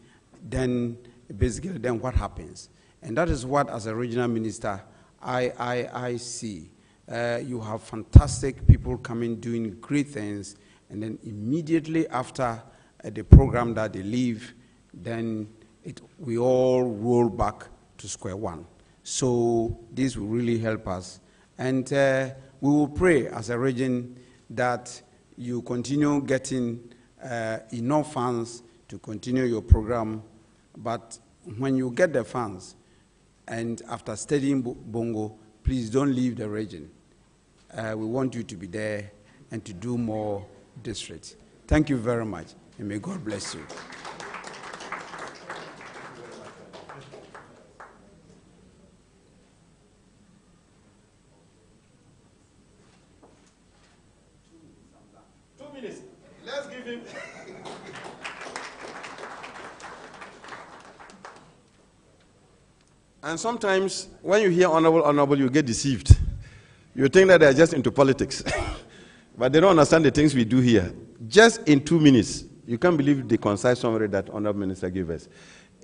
then basically then what happens? And that is what, as a regional minister, I see. You have fantastic people coming, doing great things, and then immediately after the program that they leave, then we all roll back to square one. So this will really help us. And we will pray as a region that you continue getting enough funds to continue your program. But when you get the funds, and after studying Bongo, please don't leave the region. We want you to be there and to do more districts. Thank you very much, and may God bless you. Let's give him. And sometimes when you hear honorable, you get deceived. You think that they're just into politics. But they don't understand the things we do here. Just in 2 minutes, you can't believe the concise summary that Honorable Minister gave us.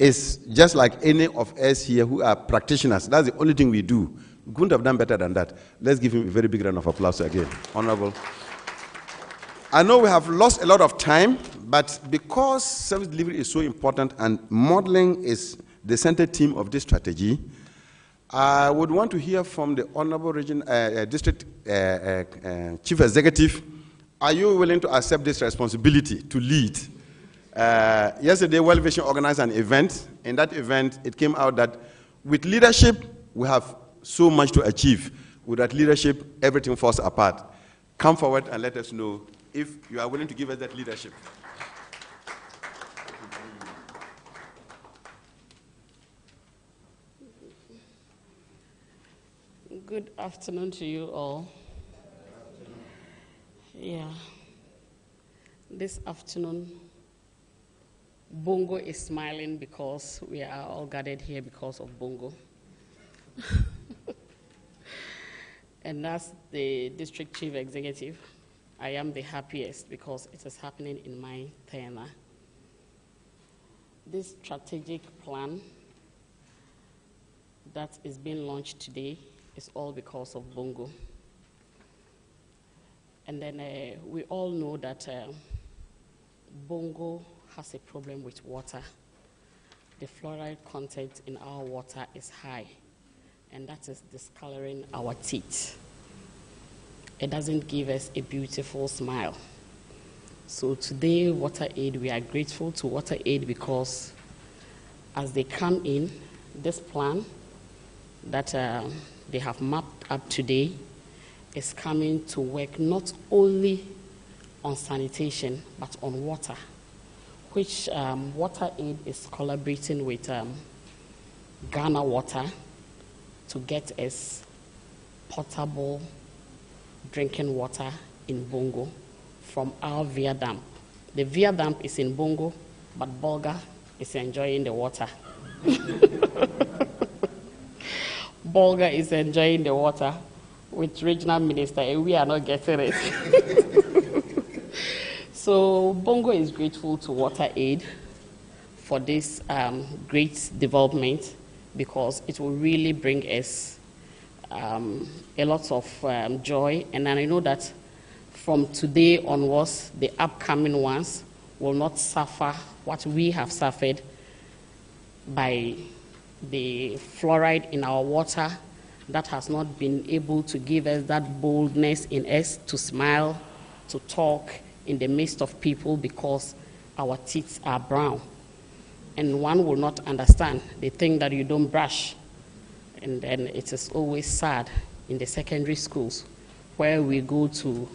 is just like any of us here who are practitioners. That's the only thing we do. We couldn't have done better than that. Let's give him a very big round of applause again. Honorable. I know we have lost a lot of time, but because service delivery is so important and modeling is the center theme of this strategy, I would want to hear from the Honorable District Chief Executive. Are you willing to accept this responsibility to lead? Yesterday, World Vision organized an event. In that event, it came out that with leadership, we have so much to achieve. Without leadership, everything falls apart. Come forward and let us know if you are willing to give us that leadership. Good afternoon to you all. Yeah. This afternoon, Bongo is smiling because we are all gathered here because of Bongo. And as the district chief executive, I am the happiest because it is happening in my tenure. This strategic plan that is being launched today is all because of Bongo. And then we all know that Bongo has a problem with water. The fluoride content in our water is high, and that is discoloring our teeth. It doesn't give us a beautiful smile. So today, WaterAid, we are grateful to WaterAid because as they come in, this plan that they have mapped up today is coming to work not only on sanitation, but on water, which WaterAid is collaborating with Ghana Water to get us potable drinking water in Bongo from our Via Dump. The Via Dump is in Bongo, but Bolga is enjoying the water. Bolga is enjoying the water with regional minister, and we are not getting it. So Bongo is grateful to WaterAid for this great development because it will really bring us a lot of joy. And I know that from today onwards, the upcoming ones will not suffer what we have suffered by the fluoride in our water that has not been able to give us that boldness in us to smile, to talk in the midst of people because our teeth are brown. And one will not understand. They think that you don't brush. And then it is always sad in the secondary schools where we go to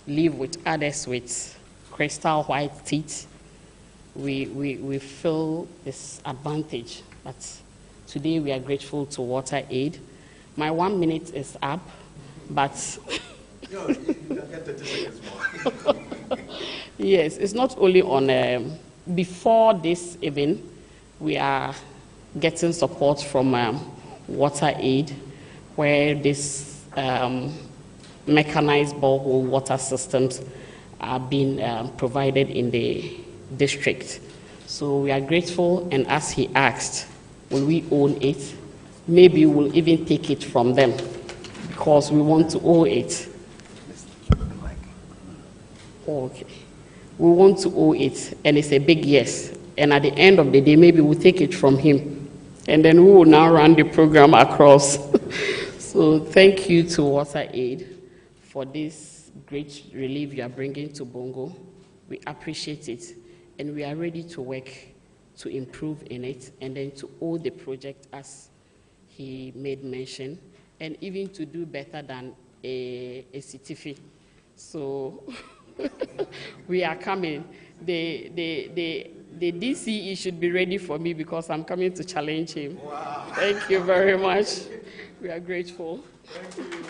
live with others with crystal white teeth. We feel this advantage. But today we are grateful to WaterAid. My 1 minute is up, but No, you can get 30 seconds more. yes, it's not only on, before this event, we are getting support from WaterAid, where this mechanized borehole water systems are being provided in the district. So we are grateful, and as he asked, will we own it? Maybe we'll even take it from them because we want to own it. Okay. We want to own it, and it's a big yes. And at the end of the day, maybe we'll take it from him. And then we will now run the program across. So thank you to WaterAid for this great relief you are bringing to Bongo. We appreciate it, and we are ready to work to improve in it, and then to own the project as he made mention, and even to do better than a CTFI. So we are coming. The DCE should be ready for me because I'm coming to challenge him. Wow. Thank you very much. We are grateful. Thank you.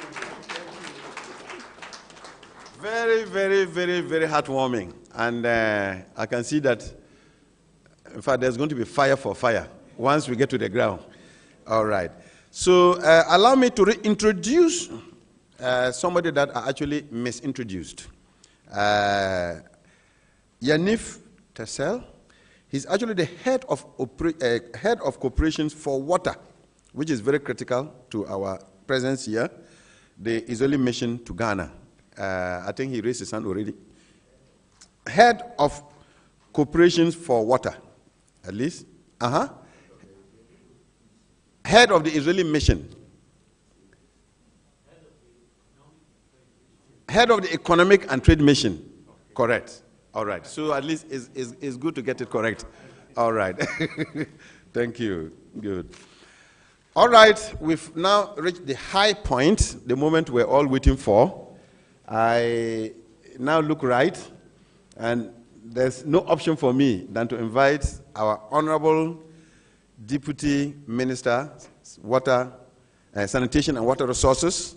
Very, very, very, very heartwarming. And I can see that, in fact, there's going to be fire for fire once we get to the ground. All right. So allow me to reintroduce somebody that I actually misintroduced. Yanif Tassel. He's actually the head of corporations for water, which is very critical to our presence here, the Israeli mission to Ghana. I think he raised his hand already. Head of corporations for water, at least. Head of the Israeli mission. Head of the economic and trade mission. Correct. All right. So at least it's good to get it correct. All right. Thank you. Good. All right. We've now reached the high point, the moment we're all waiting for. I now look right, and there's no option for me than to invite our Honorable Deputy Minister, Water, Sanitation and Water Resources,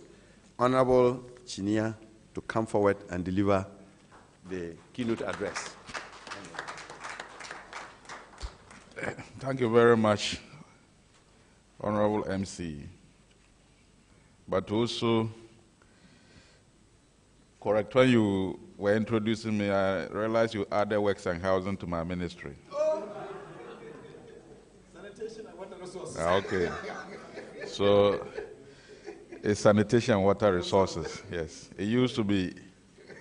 Honorable Chinia, to come forward and deliver the keynote address. Thank you very much, Honorable MC. But also, correct, when you were introducing me, I realized you added works and housing to my ministry. Oh. Sanitation and water resources. Okay. So, it's sanitation and water resources, yes. It used to be,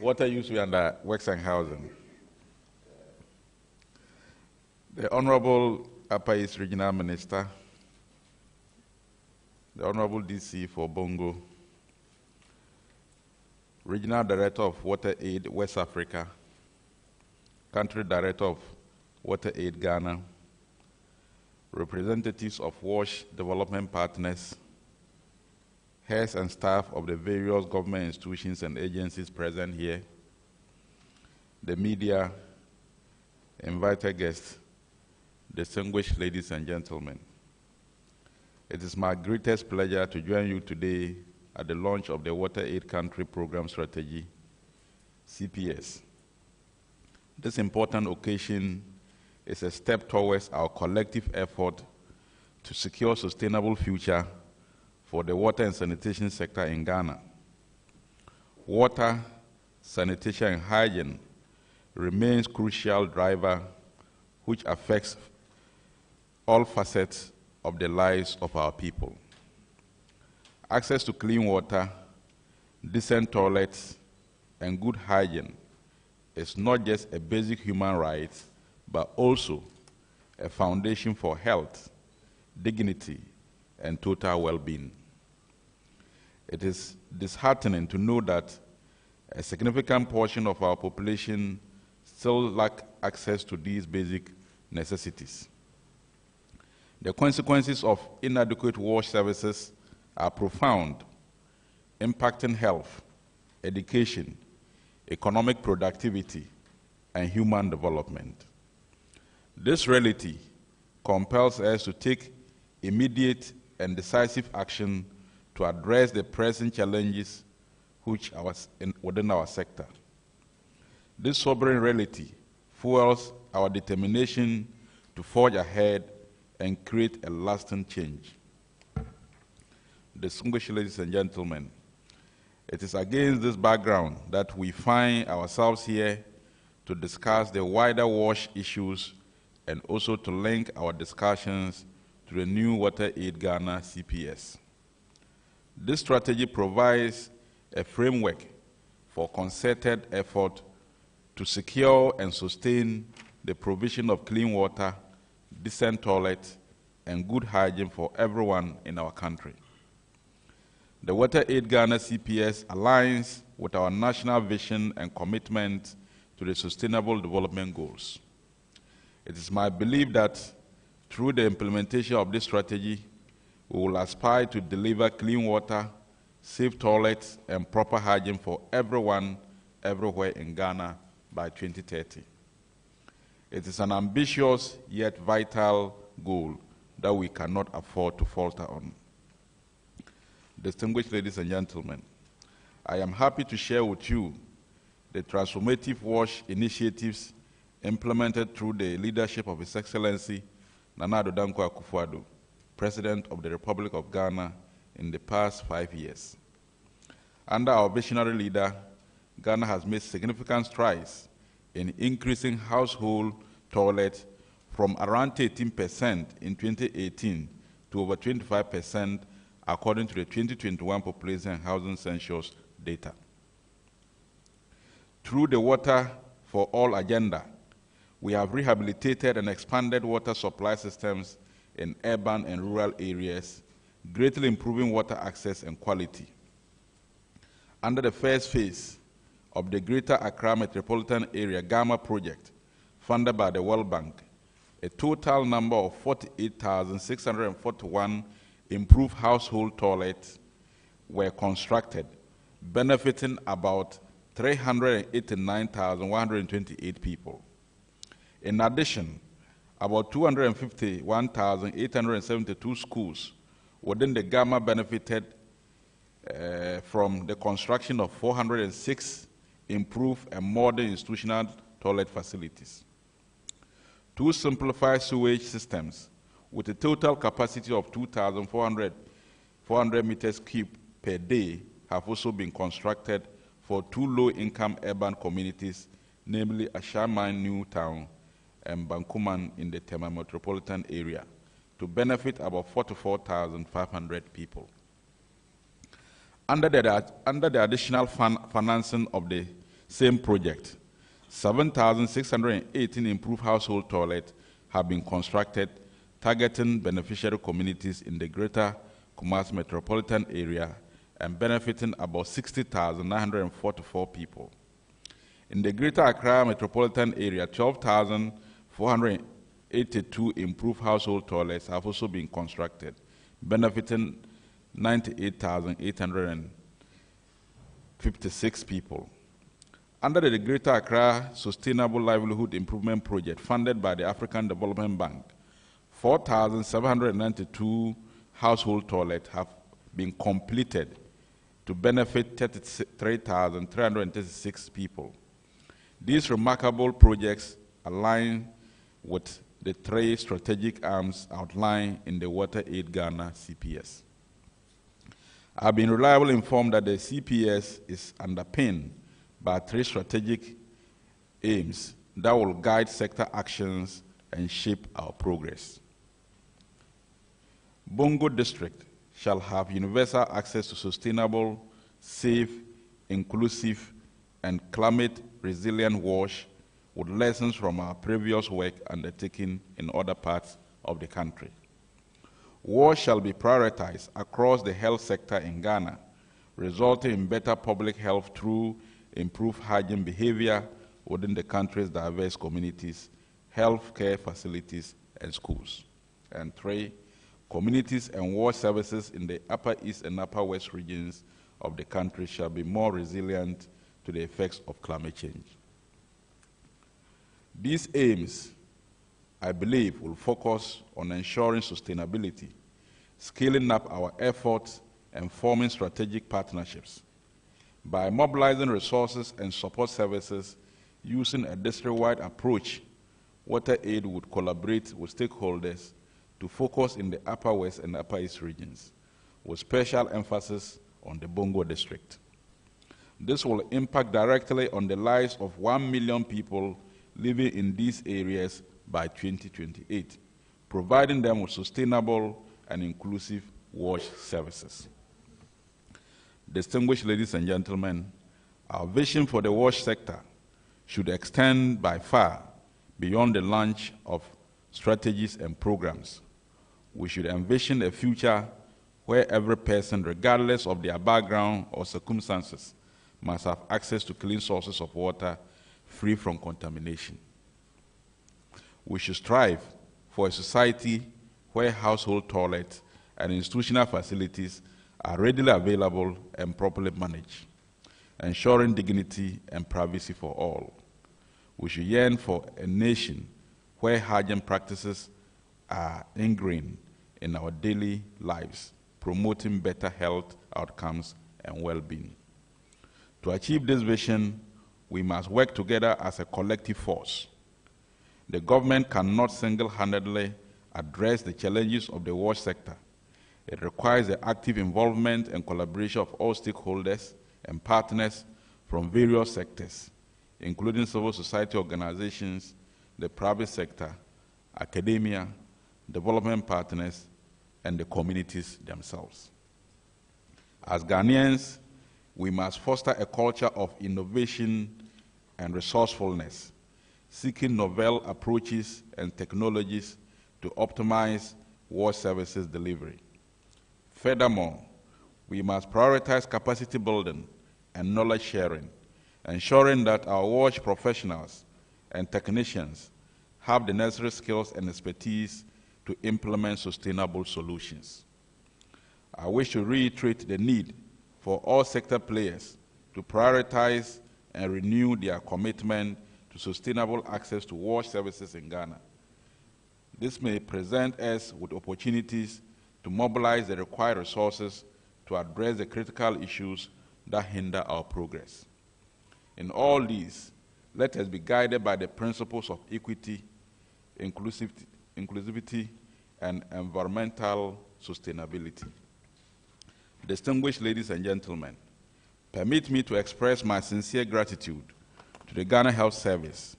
water used to be under works and housing. The Honorable Upper East Regional Minister, the Honorable DC for Bongo, Regional Director of WaterAid West Africa, Country Director of WaterAid Ghana, representatives of WASH Development Partners, heads and staff of the various government institutions and agencies present here, the media, invited guests, distinguished ladies and gentlemen. It is my greatest pleasure to join you today at the launch of the WaterAid Country Program Strategy, CPS. This important occasion is a step towards our collective effort to secure a sustainable future for the water and sanitation sector in Ghana. Water, sanitation, and hygiene remains a crucial driver which affects all facets of the lives of our people. Access to clean water, decent toilets, and good hygiene is not just a basic human right, but also a foundation for health, dignity, and total well-being. It is disheartening to know that a significant portion of our population still lack access to these basic necessities. The consequences of inadequate wash services are profound, impacting health, education, economic productivity, and human development. This reality compels us to take immediate and decisive action to address the present challenges which are within our sector. This sobering reality fuels our determination to forge ahead and create a lasting change. Distinguished ladies and gentlemen, it is against this background that we find ourselves here to discuss the wider WASH issues and also to link our discussions to the new WaterAid Ghana CPS. This strategy provides a framework for concerted effort to secure and sustain the provision of clean water, decent toilets, and good hygiene for everyone in our country. The WaterAid Ghana CPS aligns with our national vision and commitment to the Sustainable Development Goals. It is my belief that through the implementation of this strategy, we will aspire to deliver clean water, safe toilets, and proper hygiene for everyone, everywhere in Ghana by 2030. It is an ambitious yet vital goal that we cannot afford to falter on. Distinguished ladies and gentlemen, I am happy to share with you the transformative WASH initiatives implemented through the leadership of His Excellency Nana Addo Dankwa Akufo-Addo, President of the Republic of Ghana, in the past 5 years. Under our visionary leader, Ghana has made significant strides in increasing household toilets from around 13% in 2018 to over 25% according to the 2021 Population and Housing Census data. Through the Water for All agenda, we have rehabilitated and expanded water supply systems in urban and rural areas, greatly improving water access and quality. Under the first phase of the Greater Accra Metropolitan Area Gamma project, funded by the World Bank, a total number of 48,641 improved household toilets were constructed, benefiting about 389,128 people. In addition, about 251,872 schools within the Gamma benefited from the construction of 406 improved and modern institutional toilet facilities. 2 simplified sewage systems with a total capacity of 2,400 meters cubed per day have also been constructed for 2 low-income urban communities, namely Ashaman New Town and Bankuman in the Tema metropolitan area, to benefit about 44,500 people. Under the additional financing of the same project, 7,618 improved household toilets have been constructed, targeting beneficiary communities in the Greater Kumasi metropolitan area and benefiting about 60,944 people. In the Greater Accra metropolitan area, 12,482 improved household toilets have also been constructed, benefiting 98,856 people. Under the Greater Accra Sustainable Livelihood Improvement Project funded by the African Development Bank, 4,792 household toilets have been completed to benefit 33,336 people. These remarkable projects align with the 3 strategic arms outlined in the WaterAid Ghana CPS. I've been reliably informed that the CPS is underpinned by 3 strategic aims that will guide sector actions and shape our progress. Bongo District shall have universal access to sustainable, safe, inclusive, and climate-resilient wash with lessons from our previous work undertaken in other parts of the country. Wash shall be prioritized across the health sector in Ghana, resulting in better public health through improved hygiene behavior within the country's diverse communities, healthcare facilities, and schools. And 3, communities and wash services in the Upper East and Upper West regions of the country shall be more resilient to the effects of climate change. These aims, I believe, will focus on ensuring sustainability, scaling up our efforts, and forming strategic partnerships. By mobilizing resources and support services using a district-wide approach, WaterAid would collaborate with stakeholders to focus in the Upper West and Upper East regions, with special emphasis on the Bongo district. This will impact directly on the lives of 1 million people living in these areas by 2028, providing them with sustainable and inclusive wash services. Distinguished ladies and gentlemen, our vision for the wash sector should extend by far beyond the launch of strategies and programs. We should envision a future where every person, regardless of their background or circumstances, must have access to clean sources of water free from contamination. We should strive for a society where household toilets and institutional facilities are readily available and properly managed, ensuring dignity and privacy for all. We should yearn for a nation where hygiene practices are ingrained in our daily lives, promoting better health outcomes and well-being. To achieve this vision, we must work together as a collective force. The government cannot single-handedly address the challenges of the wash sector. It requires the active involvement and collaboration of all stakeholders and partners from various sectors, including civil society organizations, the private sector, academia, development partners, and the communities themselves. As Ghanaians, we must foster a culture of innovation and resourcefulness, seeking novel approaches and technologies to optimize wash services delivery. Furthermore, we must prioritize capacity building and knowledge sharing, ensuring that our wash professionals and technicians have the necessary skills and expertise to implement sustainable solutions. I wish to reiterate the need for all sector players to prioritize and renew their commitment to sustainable access to wash services in Ghana. This may present us with opportunities to mobilize the required resources to address the critical issues that hinder our progress. In all these, let us be guided by the principles of equity, inclusivity, and environmental sustainability. Distinguished ladies and gentlemen, permit me to express my sincere gratitude to the Ghana Health Service,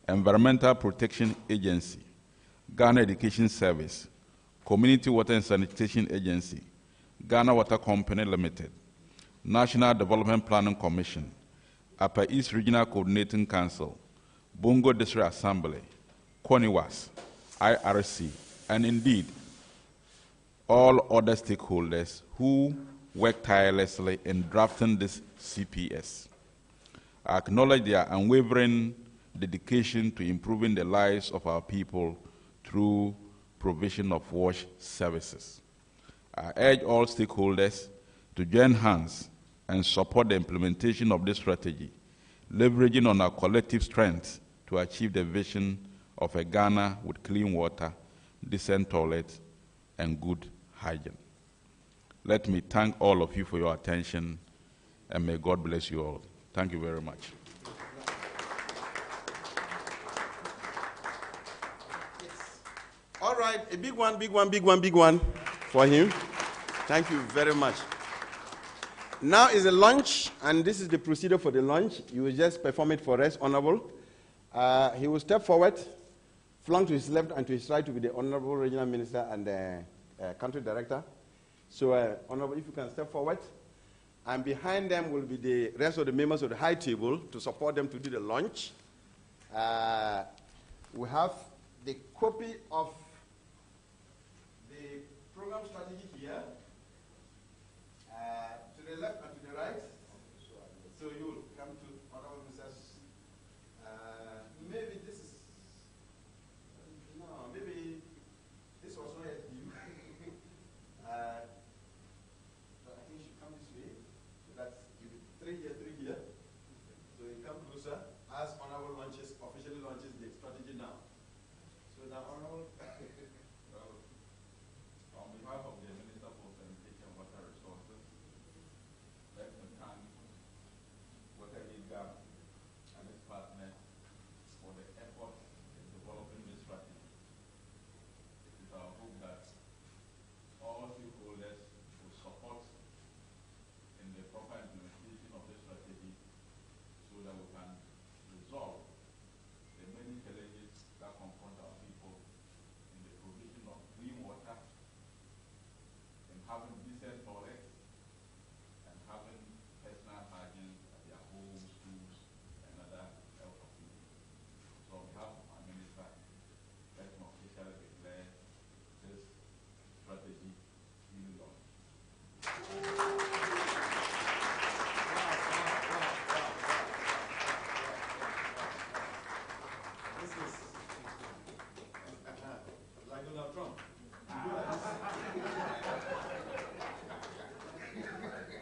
Environmental Protection Agency, Ghana Education Service, Community Water and Sanitation Agency, Ghana Water Company Limited, National Development Planning Commission, Upper East Regional Coordinating Council, Bongo District Assembly, CONIWAS, IRC, and indeed, all other stakeholders who worked tirelessly in drafting this CPS. I acknowledge their unwavering dedication to improving the lives of our people through provision of wash services. I urge all stakeholders to join hands and support the implementation of this strategy, leveraging on our collective strength to achieve the vision of a Ghana with clean water, decent toilets, and good hygiene. Let me thank all of you for your attention, and may God bless you all. Thank you very much. All right, a big one for him. Thank you very much. Now is a lunch, and this is the procedure for the lunch. You will just perform it for us, Honorable. He will step forward, flung to his left and to his right to be the Honorable Regional Minister and the Country Director. So, Honorable, if you can step forward. And behind them will be the rest of the members of the high table to support them to do the lunch. We have the copy of the program strategy here. To the left and to the right. So you will come to Honorable Mrs. Maybe this is, no, maybe this was not yet due. But I think you should come this way. So that's three here. So you come closer as Honorable launches, officially launches the strategy now. So now Honorable. On behalf of the Minister for Sanitation and Water Resources, let me thank WaterAid Ghana and its partners for the effort in developing this strategy. It is our hope that all stakeholders will support in the proper implementation of this strategy so that we can resolve the many challenges that confront our people in the provision of clean water, in having decent toilets, and having personal hygiene at their homes, schools, and other health facilities. So on behalf of our minister, let me officially declare this strategy duly launched. This is like Donald Trump.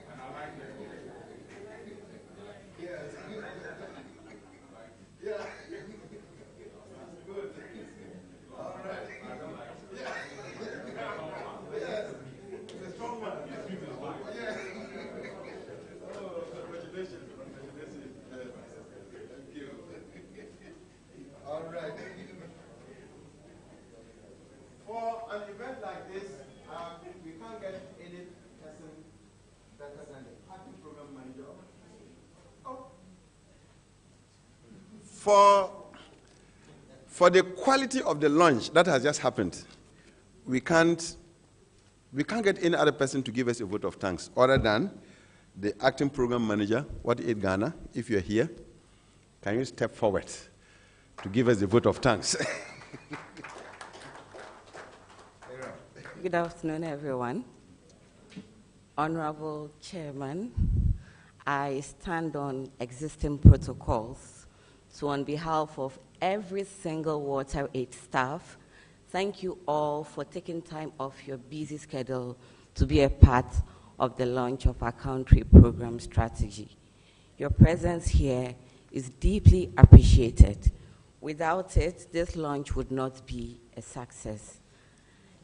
And I like it. Yes. Yeah. That's good. All right. Yeah. Yes. It's a strong one. Yeah. Oh, congratulations. Congratulations. Yes. Thank you. All right. For an event like this, we can't get any person better than the party program manager. Oh. For the quality of the launch that has just happened, we can't get any other person to give us a vote of thanks other than the acting program manager, WaterAid Ghana. If you're here, can you step forward to give us a vote of thanks? Good afternoon, everyone. Honorable Chairman, I stand on existing protocols. So on behalf of every single WaterAid staff, thank you all for taking time off your busy schedule to be a part of the launch of our country program strategy. Your presence here is deeply appreciated. Without it, this launch would not be a success.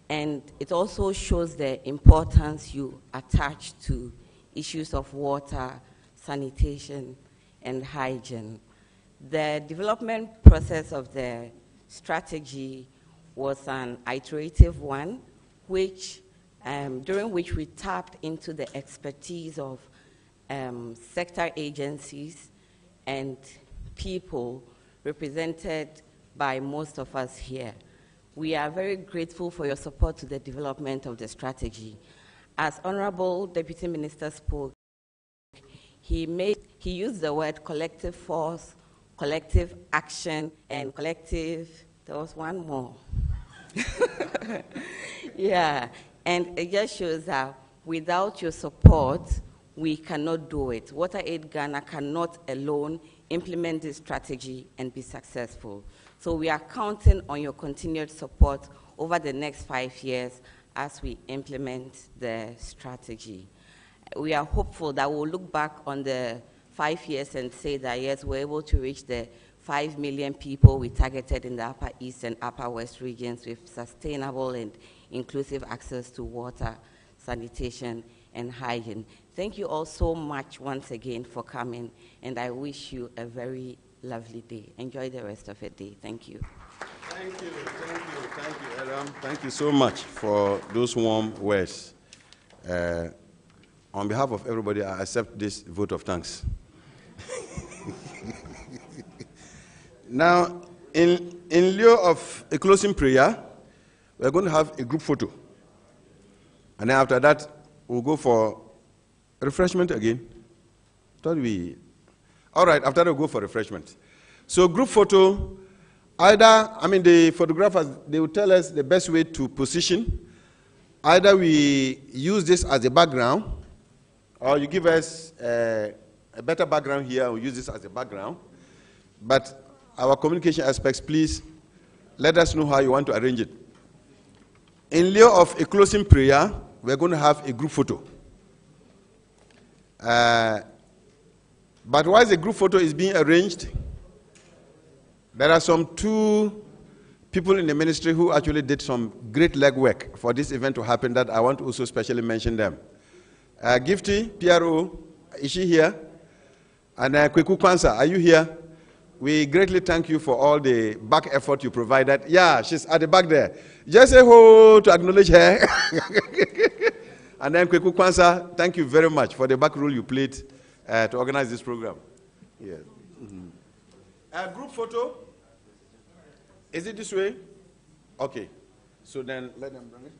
And it also shows the importance you attach to issues of water, sanitation, and hygiene. The development process of the strategy was an iterative one, during which we tapped into the expertise of sector agencies and people represented by most of us here. We are very grateful for your support to the development of the strategy. As Honorable Deputy Minister spoke, he used the word collective force, collective action, and collective, there was one more. Yeah, and it just shows that without your support, we cannot do it. WaterAid Ghana cannot alone implement this strategy and be successful. So we are counting on your continued support over the next 5 years as we implement the strategy. We are hopeful that we'll look back on the 5 years and say that, yes, we're able to reach the 5 million people we targeted in the Upper East and Upper West regions with sustainable and inclusive access to water, sanitation, and hygiene. Thank you all so much once again for coming, and I wish you a very lovely day. Enjoy the rest of your day. Thank you. Thank you, Adam. Thank you so much for those warm words. On behalf of everybody, I accept this vote of thanks. Now, in lieu of a closing prayer, we're going to have a group photo. And then after that, we'll go for refreshment again. All right, after that, we'll go for refreshment. So group photo, the photographers, they will tell us the best way to position. Either we use this as a background, or you give us a better background here, and we use this as a background. But our communication aspects, please let us know how you want to arrange it. In lieu of a closing prayer, we're going to have a group photo. But while the group photo is being arranged, there are some 2 people in the ministry who actually did some great legwork for this event to happen that I want to also specially mention them. Gifty, PRO, is she here? And Kweku Kwanza, are you here? We greatly thank you for all the back effort you provided. Yeah, she's at the back there. Just say ho to acknowledge her. And then Kweku Kwanza, thank you very much for the back role you played to organize this program. Yeah. Mm-hmm. Group photo. Is it this way? Okay. So then let them bring it.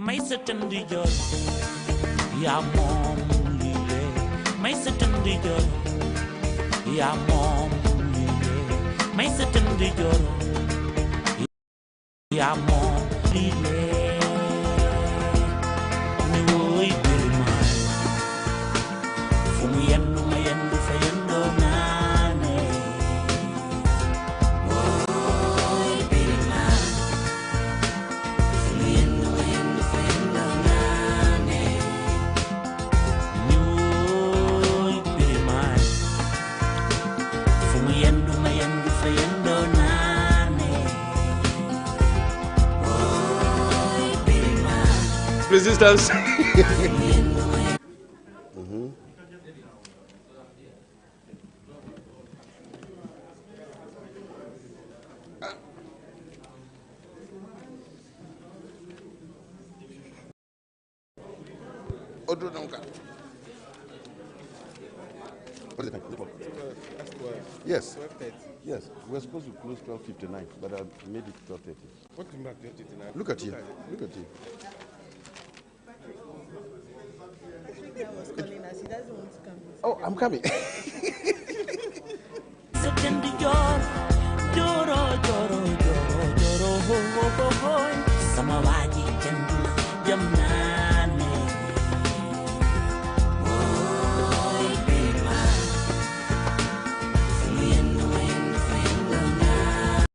May satan di jor ya mom lile may satan di jor ya mom lile may satan di jor ya mom lile ni woy birma fu mu yendu ma yendu fa yendo nane woy birma fu mu yendu ma yendu fa yendo nane ni woy birma fu mu yendu ma yendu fa yendo nane woy birma Resistance. What is the time? Yes. 12:30. Yes. We're supposed to close 12:59, but I made it 12:30. What do you mean 12:59? Look at you. Look at you. Africa was calling us. He doesn't want to come. Oh, I'm coming. Satan di jor joro joro joro joro ho ho ho ho sama waji kendu jam nane woy birma yendo yendo nane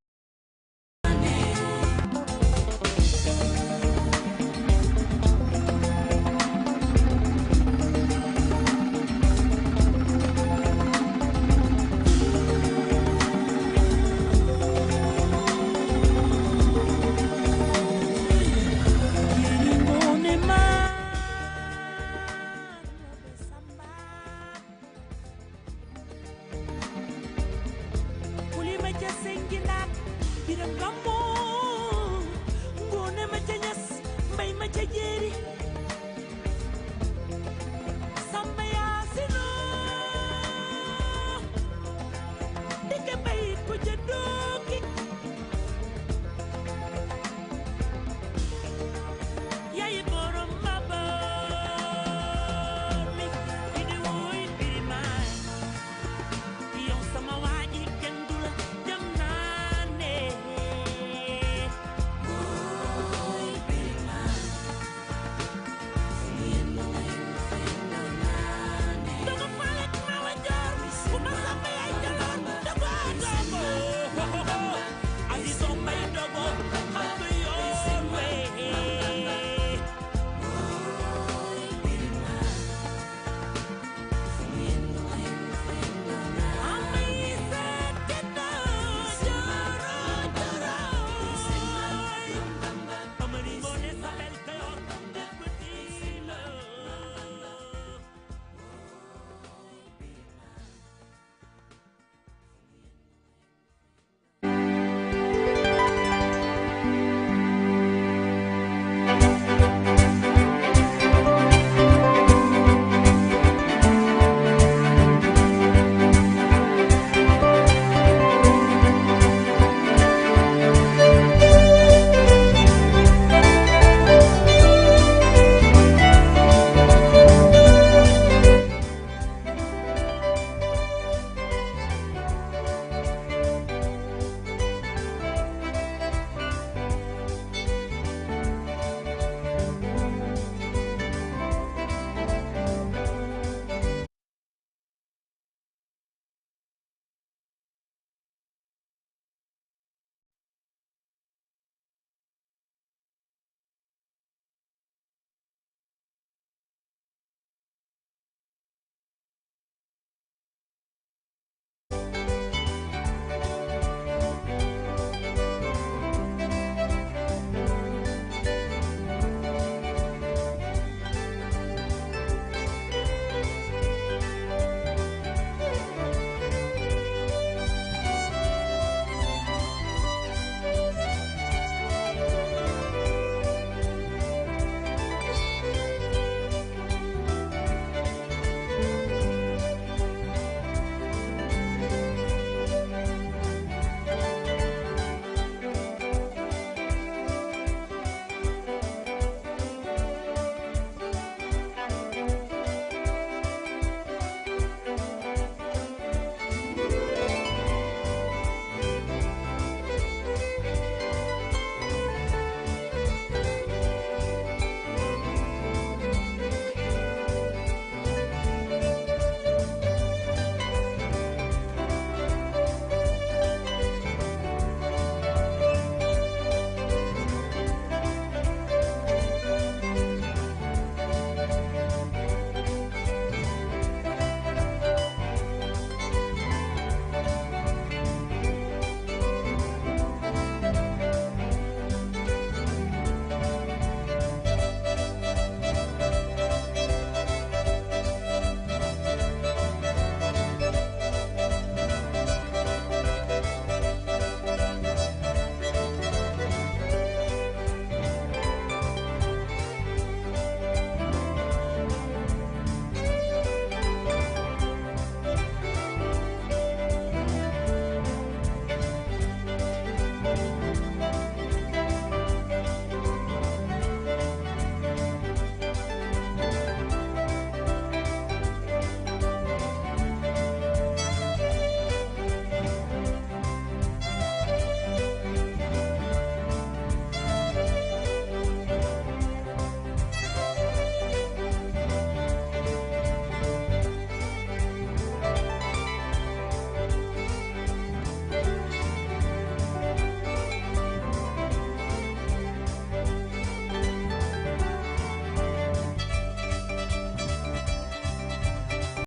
Biram